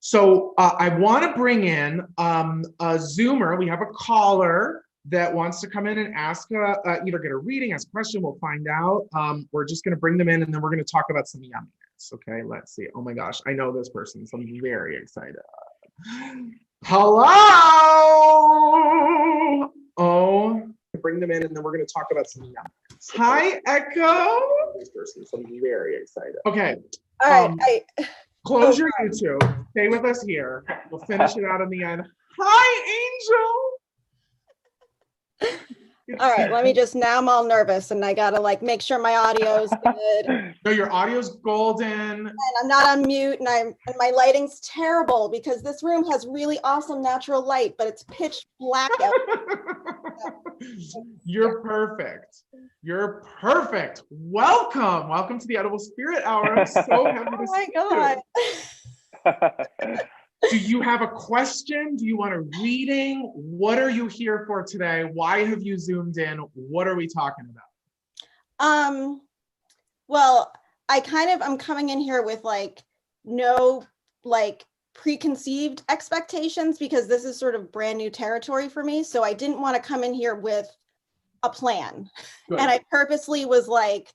So I want to bring in a Zoomer. We have a caller that wants to come in and ask, either get a reading, ask a question, we'll find out. We're just going to bring them in, and then we're going to talk about some yumminess. Okay, let's see. Oh my gosh, I know this person, so I'm very excited. Hello! Oh, bring them in, and then we're going to talk about some yumminess. Hi, Echo! This person, so I'm very excited. Okay. All right, close your YouTube. Stay with us here. We'll finish it out in the end. Hi, Angel! all right, let me just, now I'm all nervous and I gotta like make sure my audio's good. No, your audio's golden. And I'm not on mute, and my lighting's terrible because this room has really awesome natural light, but it's pitch black out. You're perfect. You're perfect. Welcome to the Edible Spirit Hour. I'm so happy to see you. Oh my God. Do you have a question? Do you want a reading? What are you here for today? Why have you zoomed in? What are we talking about? Well, I'm coming in here with like no like preconceived expectations, because this is sort of brand new territory for me. So I didn't want to come in here with a plan. Good. And I purposely was like,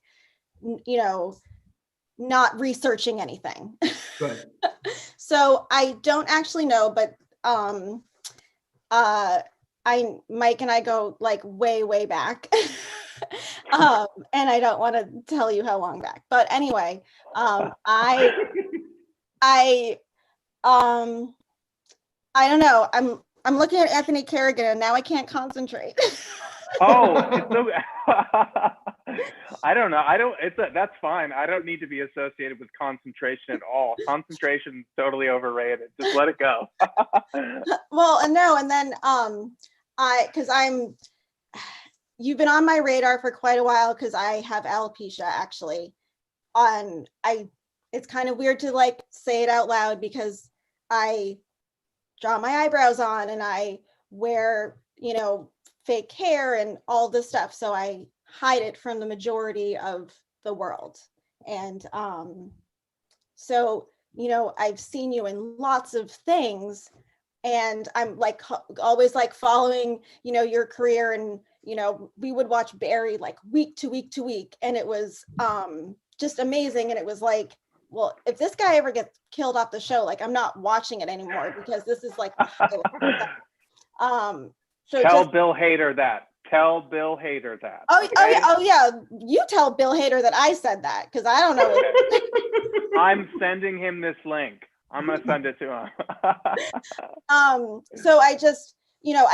you know, not researching anything. Good. So I don't actually know, but Mike and I go like way back. And I don't want to tell you how long back, but anyway, I don't know. I'm looking at Anthony Carrigan and now I can't concentrate. Oh, it's so I don't know. That's fine. I don't need to be associated with concentration at all. Concentration is totally overrated. Just let it go. Well, no, and then you've been on my radar for quite a while because I have alopecia actually. It's kind of weird to like say it out loud because I draw my eyebrows on and I wear, you know, fake hair and all this stuff. So I hide it from the majority of the world. And so, you know, I've seen you in lots of things, and I'm like always like following, you know, your career, and, you know, we would watch Barry like week to week to week. And it was just amazing. And it was like, well, if this guy ever gets killed off the show, like I'm not watching it anymore because this is like, so tell Bill Hader that. Tell Bill Hader that. Oh yeah. You tell Bill Hader that I said that, because I don't know. I'm sending him this link. I'm gonna send it to him. So I just, you know,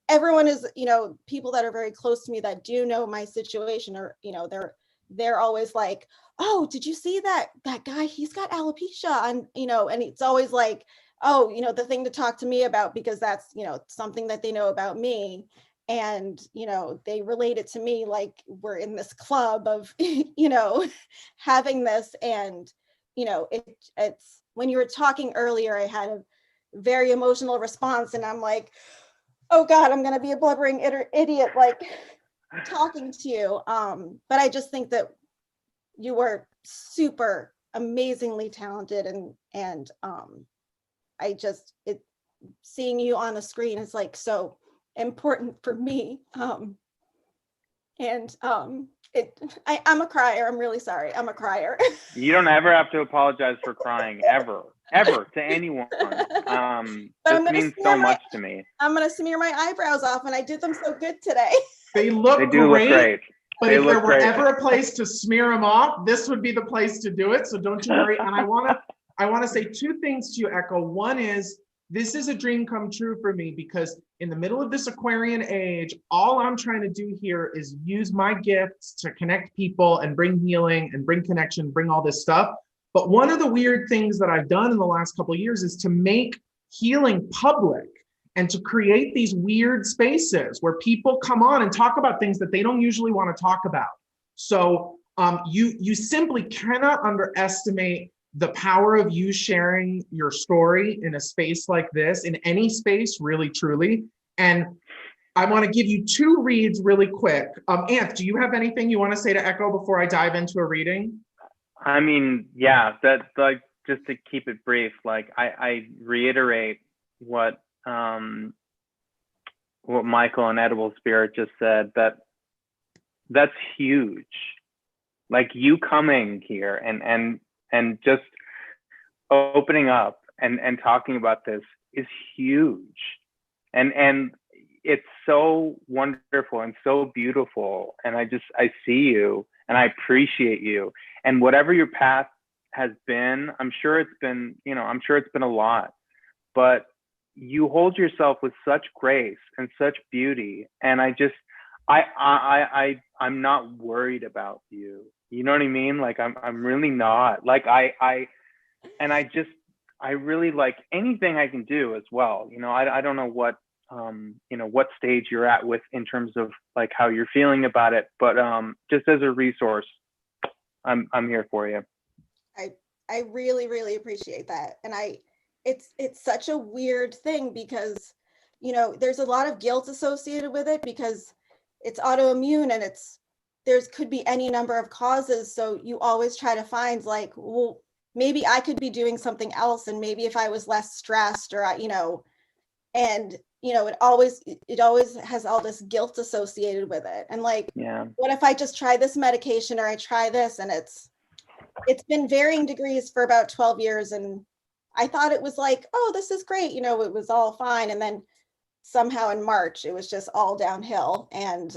everyone is, you know, people that are very close to me that do know my situation, or, you know, they're always like, oh, did you see that guy? He's got alopecia, and, you know, and it's always like, oh, you know, the thing to talk to me about, because that's, you know, something that they know about me. And, you know, they relate it to me like we're in this club of, having this. And, it's when you were talking earlier, I had a very emotional response, and I'm like, oh God, I'm going to be a blubbering idiot, like talking to you. But I just think that you were super amazingly talented, and seeing you on the screen is like so important for me. I'm a crier. I'm really sorry. I'm a crier. You don't ever have to apologize for crying, ever to anyone. This means so much to me. I'm gonna smear my eyebrows off, and I did them so good today. They look They do great, look great. but They if there look were great. ever a place to smear them off, this would be the place to do it. So don't you worry. And I want to say two things to you, Echo. One is, this is a dream come true for me, because in the middle of this Aquarian age, all I'm trying to do here is use my gifts to connect people and bring healing and bring connection, bring all this stuff. But one of the weird things that I've done in the last couple of years is to make healing public and to create these weird spaces where people come on and talk about things that they don't usually want to talk about. So you simply cannot underestimate the power of you sharing your story in a space like this, in any space, really, truly. And I want to give you two reads really quick. Anth, do you have anything you want to say to Echo before I dive into a reading? I mean, yeah, that's like, just to keep it brief, like I reiterate what Michael and EdibleSpirit just said, that's huge. Like, you coming here and just opening up and talking about this is huge. And it's so wonderful and so beautiful. And I see you and I appreciate you. And whatever your path has been, I'm sure it's been a lot, but you hold yourself with such grace and such beauty. And I'm not worried about you. You know what I mean? Like, I'm really not. Like, I really like anything I can do as well. I don't know what what stage you're at with in terms of like how you're feeling about it, but just as a resource, I'm here for you. I really, really appreciate that. And it's such a weird thing because, there's a lot of guilt associated with it because it's autoimmune and could be any number of causes. So you always try to find like, well, maybe I could be doing something else. And maybe if I was less stressed or, it always has all this guilt associated with it. And like, yeah, what if I just try this medication or I try this? And it's been varying degrees for about 12 years. And I thought it was like, oh, this is great. It was all fine. And then somehow in March, it was just all downhill. And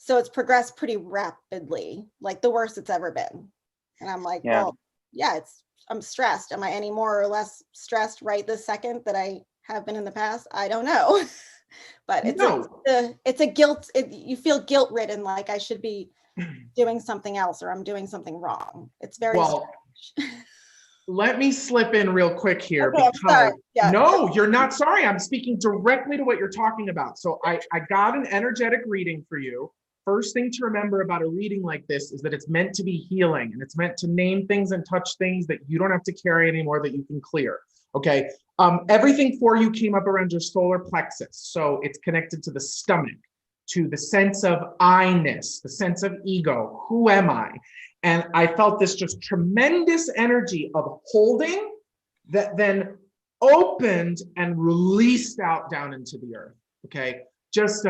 so it's progressed pretty rapidly, like the worst it's ever been. And I'm like, yeah. Well, yeah, I'm stressed. Am I any more or less stressed right this second that I have been in the past? I don't know. But it's a guilt. You feel guilt ridden, like I should be doing something else or I'm doing something wrong. It's very strange. Let me slip in real quick here, Okay, because yeah. No, you're not sorry. I'm speaking directly to what you're talking about. So I got an energetic reading for you. First thing to remember about a reading like this is that it's meant to be healing, and it's meant to name things and touch things that you don't have to carry anymore, that you can clear. Okay. Everything for you came up around your solar plexus. So it's connected to the stomach, to the sense of I-ness, the sense of ego. Who am I? And I felt this just tremendous energy of holding that then opened and released out down into the earth. Okay. Just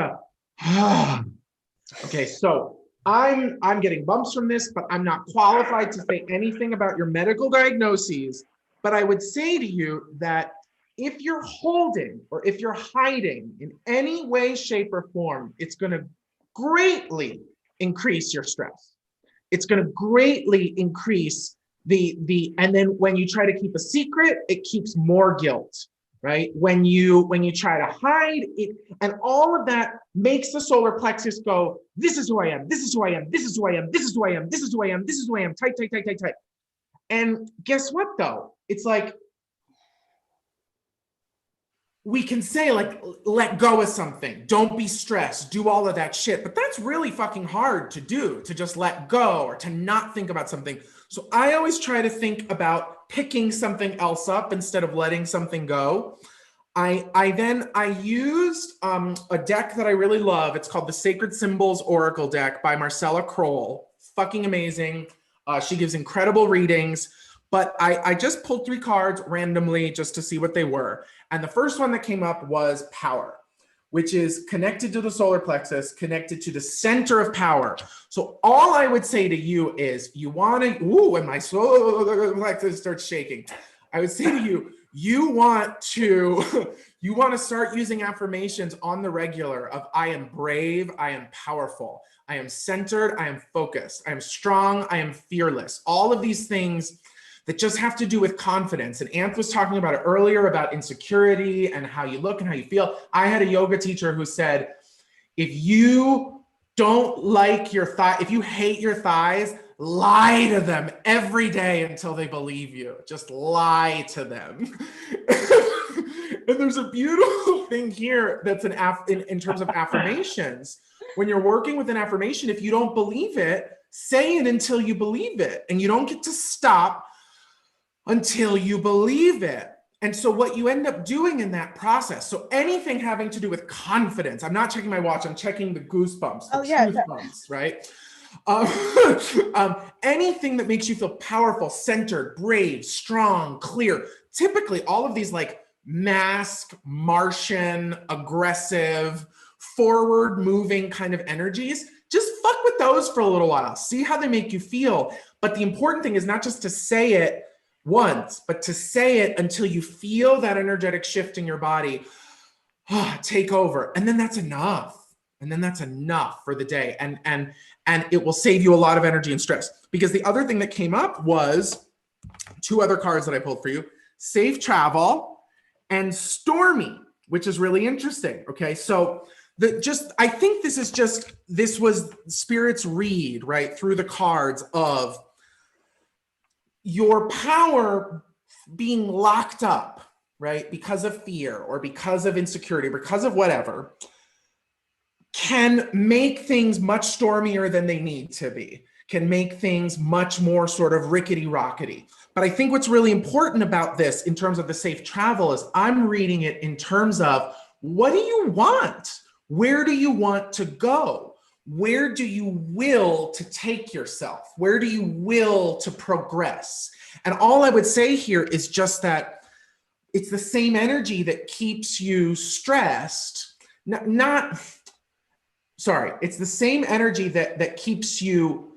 okay. So I'm getting bumps from this, but I'm not qualified to say anything about your medical diagnoses. But I would say to you that if you're holding or if you're hiding in any way, shape, or form, it's going to greatly increase your stress. It's going to greatly increase and then when you try to keep a secret, it keeps more guilt, right? When you try to hide it, and all of that makes the solar plexus go, this is who I am, this is who I am, this is who I am, this is who I am, this is who I am, this is who I am, tight. And guess what though? It's like, we can say like, let go of something, don't be stressed, do all of that shit. But that's really fucking hard to do, to just let go or to not think about something. So I always try to think about picking something else up instead of letting something go. I used a deck that I really love. It's called the Sacred Symbols Oracle deck by Marcella Kroll. Fucking amazing. She gives incredible readings, but I just pulled 3 cards randomly just to see what they were. And the first one that came up was power, which is connected to the solar plexus, connected to the center of power. So all I would say to you is you want to, ooh, and my solar plexus starts shaking. I would say to you, you want to start using affirmations on the regular of I am brave, I am powerful, I am centered, I am focused, I am strong, I am fearless. All of these things that just have to do with confidence. And Anth was talking about it earlier about insecurity and how you look and how you feel. I had a yoga teacher who said, if you don't like your thigh, if you hate your thighs, lie to them every day until they believe you. Just lie to them. And there's a beautiful thing here that's in terms of affirmations. When you're working with an affirmation, if you don't believe it, say it until you believe it. And you don't get to stop until you believe it. And so what you end up doing in that process, so anything having to do with confidence, I'm not checking my watch, I'm checking the goosebumps, the truth bumps, right? Anything that makes you feel powerful, centered, brave, strong, clear. Typically, all of these like mask, Martian, aggressive, forward-moving kind of energies, just fuck with those for a little while. See how they make you feel. But the important thing is not just to say it once, but to say it until you feel that energetic shift in your body take over. And then that's enough. And then that's enough for the day. And it will save you a lot of energy and stress. Because the other thing that came up was 2 other cards that I pulled for you: safe travel and stormy, which is really interesting. Okay. So I think this was Spirit's read, right, through the cards of your power being locked up, right, because of fear or because of insecurity, because of whatever, can make things much stormier than they need to be, can make things much more sort of rickety-rockety. But I think what's really important about this in terms of the safe travel is I'm reading it in terms of, what do you want? Where do you want to go? Where do you will to take yourself? Where do you will to progress? And all I would say here is just that it's the same energy that keeps you stressed. It's the same energy that keeps you,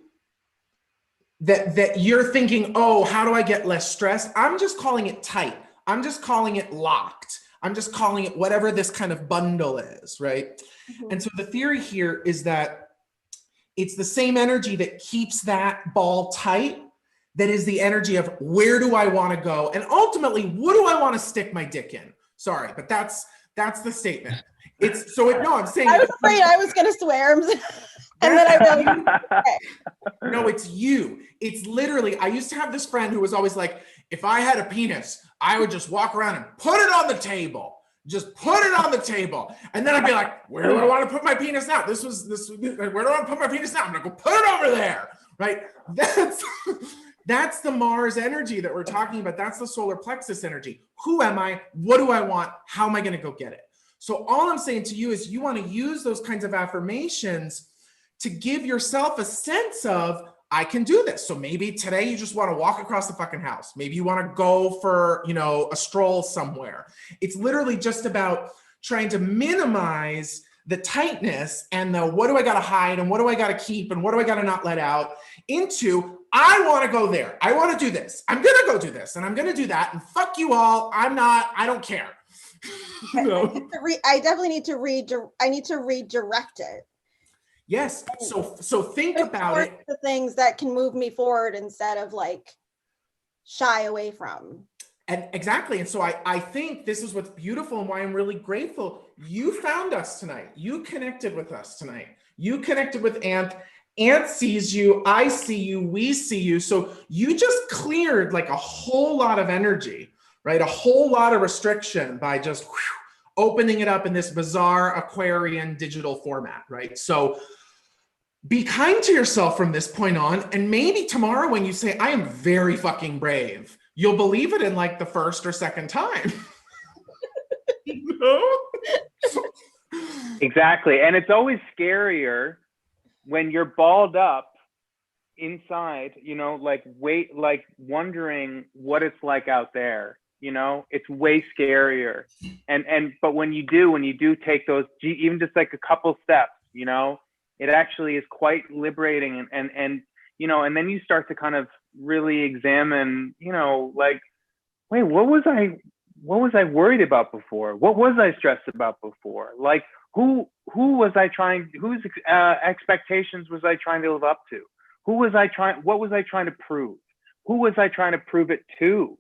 that you're thinking, oh, how do I get less stressed? I'm just calling it tight. I'm just calling it locked. I'm just calling it whatever this kind of bundle is, right? Mm-hmm. And so the theory here is that it's the same energy that keeps that ball tight, that is the energy of where do I want to go? And ultimately, what do I want to stick my dick in? Sorry, but that's the statement. I'm saying. I was afraid I was going to swear. And then I realized, okay. No, it's you. It's literally, I used to have this friend who was always like, if I had a penis, I would just walk around and put it on the table. Just put it on the table. And then I'd be like, where do I want to put my penis now? Where do I want to put my penis now? I'm going to go put it over there, right? That's the Mars energy that we're talking about. That's the solar plexus energy. Who am I? What do I want? How am I going to go get it? So all I'm saying to you is you want to use those kinds of affirmations to give yourself a sense of, I can do this. So maybe today you just want to walk across the fucking house. Maybe you want to go for, a stroll somewhere. It's literally just about trying to minimize the tightness and the what do I got to hide and what do I got to keep and what do I got to not let out into, I want to go there. I want to do this. I'm going to go do this and I'm going to do that. And fuck you all. I don't care. I definitely need to redirect it. Yes. So think about it. The things that can move me forward instead of like shy away from. And exactly. And so I think this is what's beautiful and why I'm really grateful. You found us tonight. You connected with us tonight. You connected with Anth. Anth sees you. I see you. We see you. So you just cleared like a whole lot of energy, right? A whole lot of restriction by just opening it up in this bizarre Aquarian digital format, right? So be kind to yourself from this point on, and maybe tomorrow when you say, I am very fucking brave, you'll believe it in like the first or second time. You know? Exactly. And it's always scarier when you're balled up inside, you know, like wondering what it's like out there. You know, it's way scarier. But when you do take those, even just like a couple steps, you know, it actually is quite liberating. And you know, and then you start to kind of really examine, you know, like, wait, what was I worried about before? What was I stressed about before? Like, whose expectations was I trying to live up to? What was I trying to prove? Who was I trying to prove it to?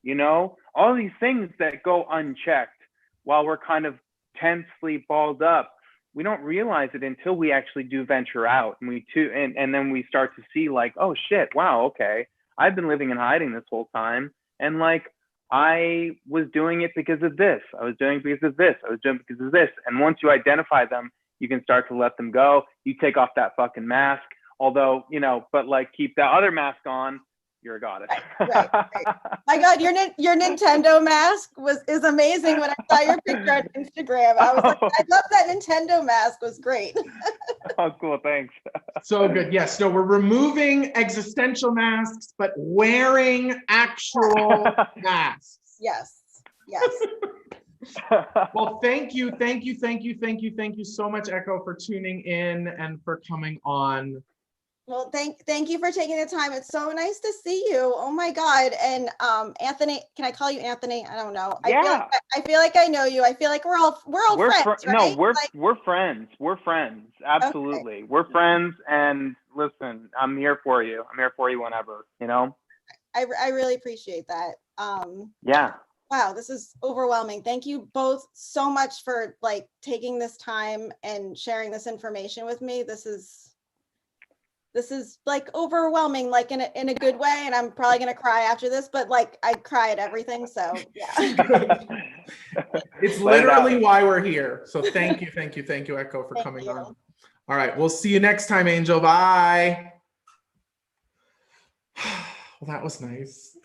You know, all these things that go unchecked while we're kind of tensely balled up. We don't realize it until we actually do venture out, and then we start to see like, oh shit, wow, okay, I've been living in hiding this whole time, and like I was doing it because of this. I was doing it because of this. I was doing it because of this. And once you identify them, you can start to let them go. You take off that fucking mask, although, you know, but like keep that other mask on. You're a goddess. Right. My God, your Nintendo mask is amazing. When I saw your picture on Instagram, I was like, I love that Nintendo mask. Was great. Oh, cool. Thanks. So good. Yes. No, we're removing existential masks, but wearing actual masks. Yes. Well, thank you so much, Echo, for tuning in and for coming on. Well, thank you for taking the time. It's so nice to see you. Oh my God. And Anthony, can I call you Anthony? I don't know. Yeah. I feel like I know you. I feel like we're all friends, right? No, we're friends. We're friends. Absolutely. Okay. We're friends. And listen, I'm here for you. I'm here for you whenever, you know? I really appreciate that. Yeah. Wow, this is overwhelming. Thank you both so much for like taking this time and sharing this information with me. This is like overwhelming, like in a good way, and I'm probably gonna cry after this, but like I cry at everything, so yeah. It's literally why we're here. So thank you, Echo, for coming on. All right, we'll see you next time, Angel. Bye. Well, that was nice.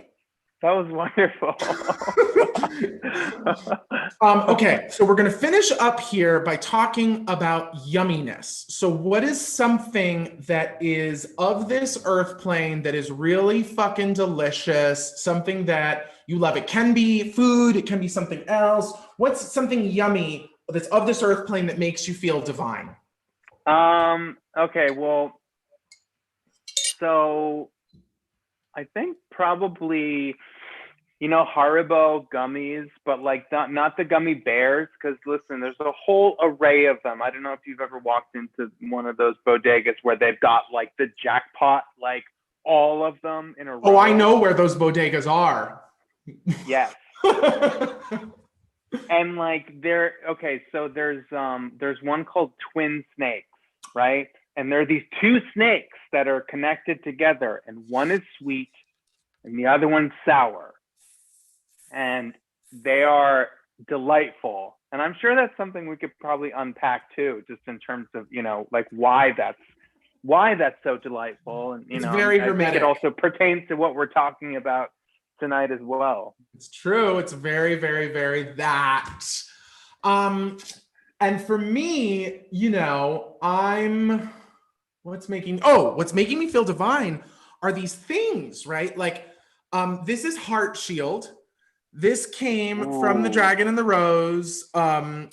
That was wonderful. Okay, so we're going to finish up here by talking about yumminess. So what is something that is of this earth plane that is really fucking delicious, something that you love? It can be food, it can be something else. What's something yummy that's of this earth plane that makes you feel divine? Okay, well, so I think probably, you know, Haribo gummies, but like not the gummy bears, because listen, there's a whole array of them. I don't know if you've ever walked into one of those bodegas where they've got like the jackpot, like all of them in a row. Oh, I know where those bodegas are. Yes. And like so there's one called Twin Snakes, right? And there are these two snakes that are connected together, and one is sweet and the other one's sour. And they are delightful. And I'm sure that's something we could probably unpack too, just in terms of, you know, like why that's so delightful. And, you know, very I think it also pertains to what we're talking about tonight as well. It's true. It's very, very, very that. And for me, you know, what's making me feel divine are these things, right? Like, this is Heart Shield. This came from the Dragon and the Rose, from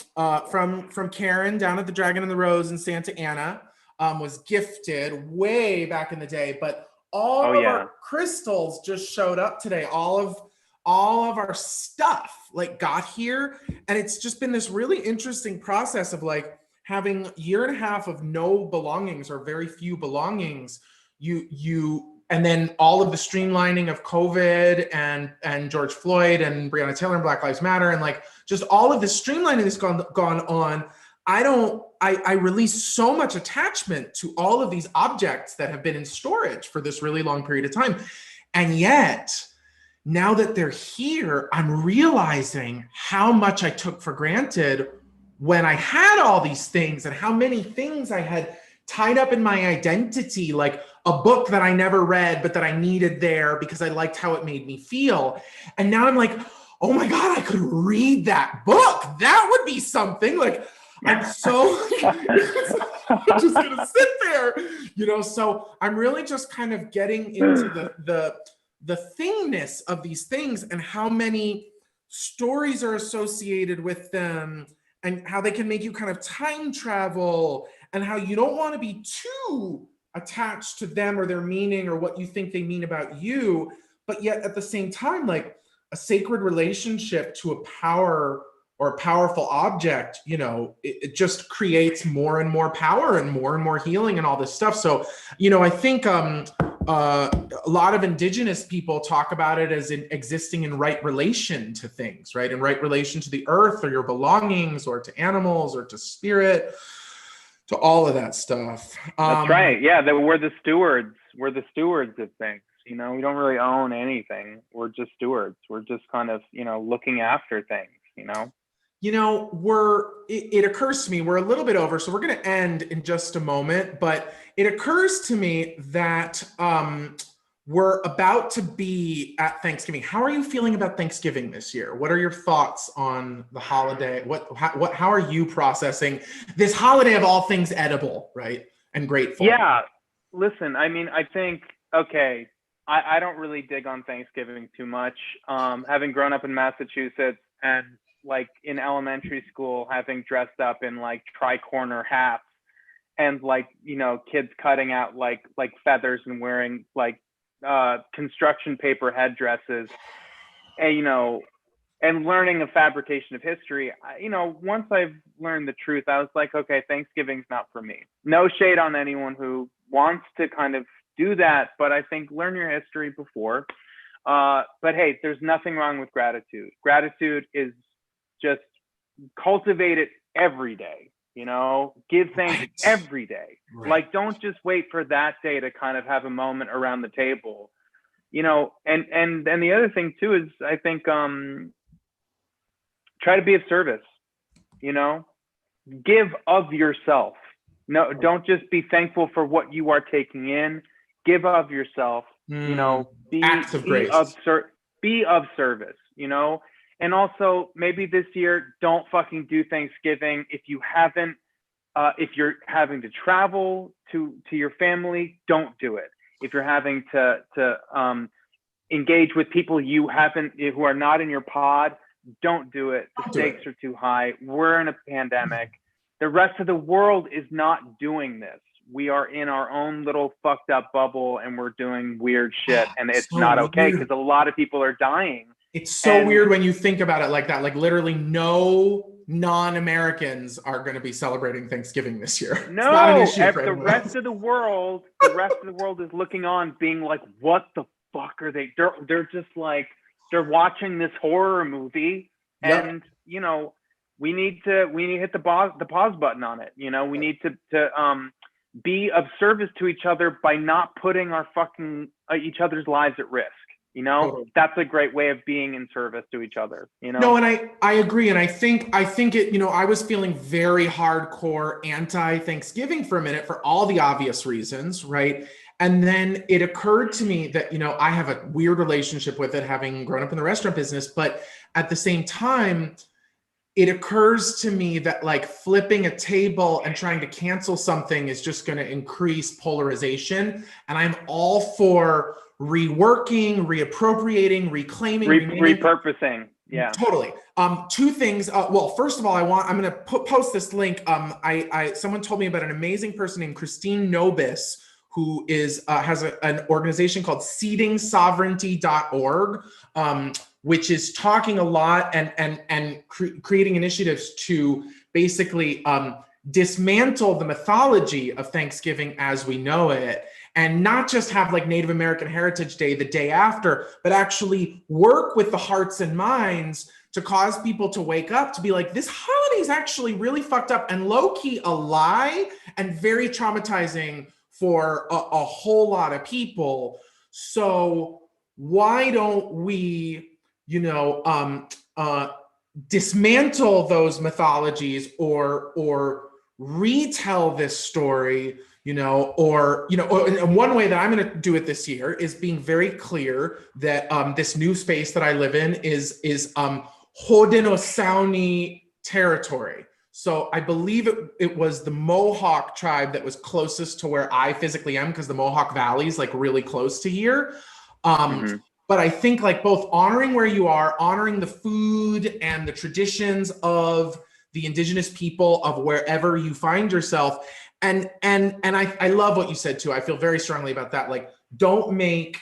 Karen down at the Dragon and the Rose in Santa Ana, was gifted way back in the day, but all of our crystals just showed up today. All of our stuff like got here, and it's just been this really interesting process of like having a year and a half of no belongings or very few belongings. And then all of the streamlining of COVID and George Floyd and Breonna Taylor and Black Lives Matter, and like just all of this streamlining that's gone on. I release so much attachment to all of these objects that have been in storage for this really long period of time. And yet now that they're here, I'm realizing how much I took for granted when I had all these things, and how many things I had tied up in my identity, like a book that I never read, but that I needed there because I liked how it made me feel. And now I'm like, oh my God, I could read that book. That would be something. Like, I'm so I'm just gonna sit there, you know. So I'm really just kind of getting into the thingness of these things, and how many stories are associated with them, and how they can make you kind of time travel, and how you don't want to be too attached to them or their meaning or what you think they mean about you, but yet at the same time, like a sacred relationship to a power or a powerful object, you know, it just creates more and more power and more healing and all this stuff. So, you know, I think a lot of indigenous people talk about it as existing in right relation to things, right? In right relation to the earth or your belongings or to animals or to spirit, to all of that stuff. That's right. Yeah, that we're the stewards. We're the stewards of things. You know, we don't really own anything. We're just stewards. We're just kind of, you know, looking after things, you know? You know, it occurs to me, we're a little bit over, so we're going to end in just a moment, but it occurs to me that we're about to be at Thanksgiving. How are you feeling about Thanksgiving this year? What are your thoughts on the holiday? How are you processing this holiday of all things edible, right? And grateful. Yeah. Listen, I mean, I think, okay, I don't really dig on Thanksgiving too much. Having grown up in Massachusetts, and like in elementary school, having dressed up in like tri-corner hats, and like, you know, kids cutting out like feathers and wearing like construction paper headdresses, and, you know, and learning a fabrication of history. You know, once I've learned the truth, I was like, okay, Thanksgiving's not for me. No shade on anyone who wants to kind of do that, but I think learn your history before. But hey, there's nothing wrong with gratitude. Gratitude is just cultivate it every day, you know, give thanks every day. Right. Like, don't just wait for that day to kind of have a moment around the table, you know. And the other thing too is, I think, try to be of service, you know, give of yourself. No, don't just be thankful for what you are taking in, give of yourself, you know, be of service, you know. And also, maybe this year, don't fucking do Thanksgiving if you haven't. If you're having to travel to your family, don't do it. If you're having to engage with people who are not in your pod, don't do it. The stakes are too high. We're in a pandemic. The rest of the world is not doing this. We are in our own little fucked up bubble, and we're doing weird shit, and it's so not okay because a lot of people are dying. It's so weird when you think about it like that. Like, literally no non-Americans are going to be celebrating Thanksgiving this year. No, it's not an issue for the rest of the world. The rest of the world is looking on, being like, "What the fuck are they?" They're just like, they're watching this horror movie, and you know, we need to hit the pause button on it. You know, we need to be of service to each other by not putting our fucking each other's lives at risk. You know, that's a great way of being in service to each other, you know? No, and I agree. And I think it, you know, I was feeling very hardcore anti-Thanksgiving for a minute for all the obvious reasons, right? And then it occurred to me that, you know, I have a weird relationship with it, having grown up in the restaurant business, but at the same time, it occurs to me that like flipping a table and trying to cancel something is just going to increase polarization. And I'm all for reworking, reappropriating, reclaiming, repurposing. Yeah, totally. Two things. Well, first of all, I'm going to post this link. Someone told me about an amazing person named Christine Nobis, who has an organization called seedingsovereignty.org, which is talking a lot and creating initiatives to basically dismantle the mythology of Thanksgiving as we know it, and not just have like Native American Heritage Day the day after, but actually work with the hearts and minds to cause people to wake up, to be like, this holiday is actually really fucked up and low-key a lie and very traumatizing for a whole lot of people. So why don't we, dismantle those mythologies or retell this story, and one way that I'm going to do it this year is being very clear that this new space that I live in is Haudenosaunee territory. So I believe it was the Mohawk tribe that was closest to where I physically am, because the Mohawk Valley is like really close to here. But I think like both honoring where you are, honoring the food and the traditions of the indigenous people of wherever you find yourself. And I love what you said too. I feel very strongly about that. Like, don't make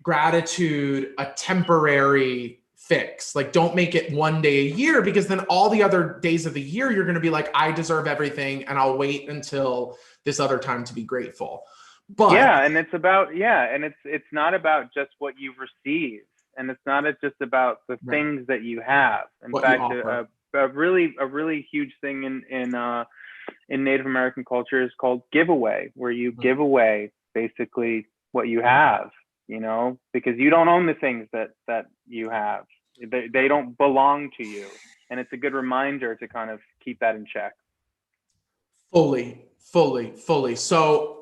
gratitude a temporary fix. Like, don't make it one day a year, because then all the other days of the year, you're going to be like, I deserve everything, and I'll wait until this other time to be grateful. But and it's not about just what you've received, and it's not just about the things that you have. In fact, a really huge thing in Native American culture is called giveaway, where you give away basically what you have, because you don't own the things that you have. They don't belong to you, and it's a good reminder to kind of keep that in check. Fully. So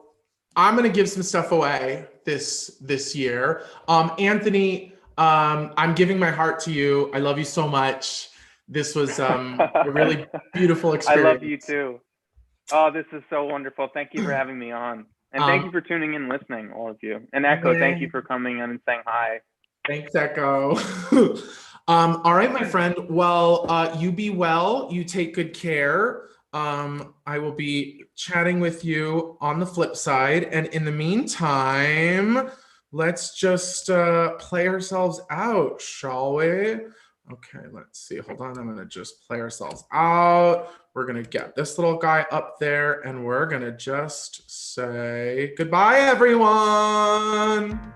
I'm going to give some stuff away this year. Anthony, I'm giving my heart to you. I love you so much. This was a really beautiful experience. I love you too. Oh, this is so wonderful. Thank you for having me on. And thank you for tuning in, listening, all of you. And Echo, thank you for coming in and saying hi. Thanks, Echo. All right, my friend. Well, you be well. You take good care. I will be chatting with you on the flip side. And in the meantime, let's just play ourselves out, shall we? Okay, let's see. Hold on. I'm going to just play ourselves out. We're going to get this little guy up there, and we're going to just say goodbye, everyone.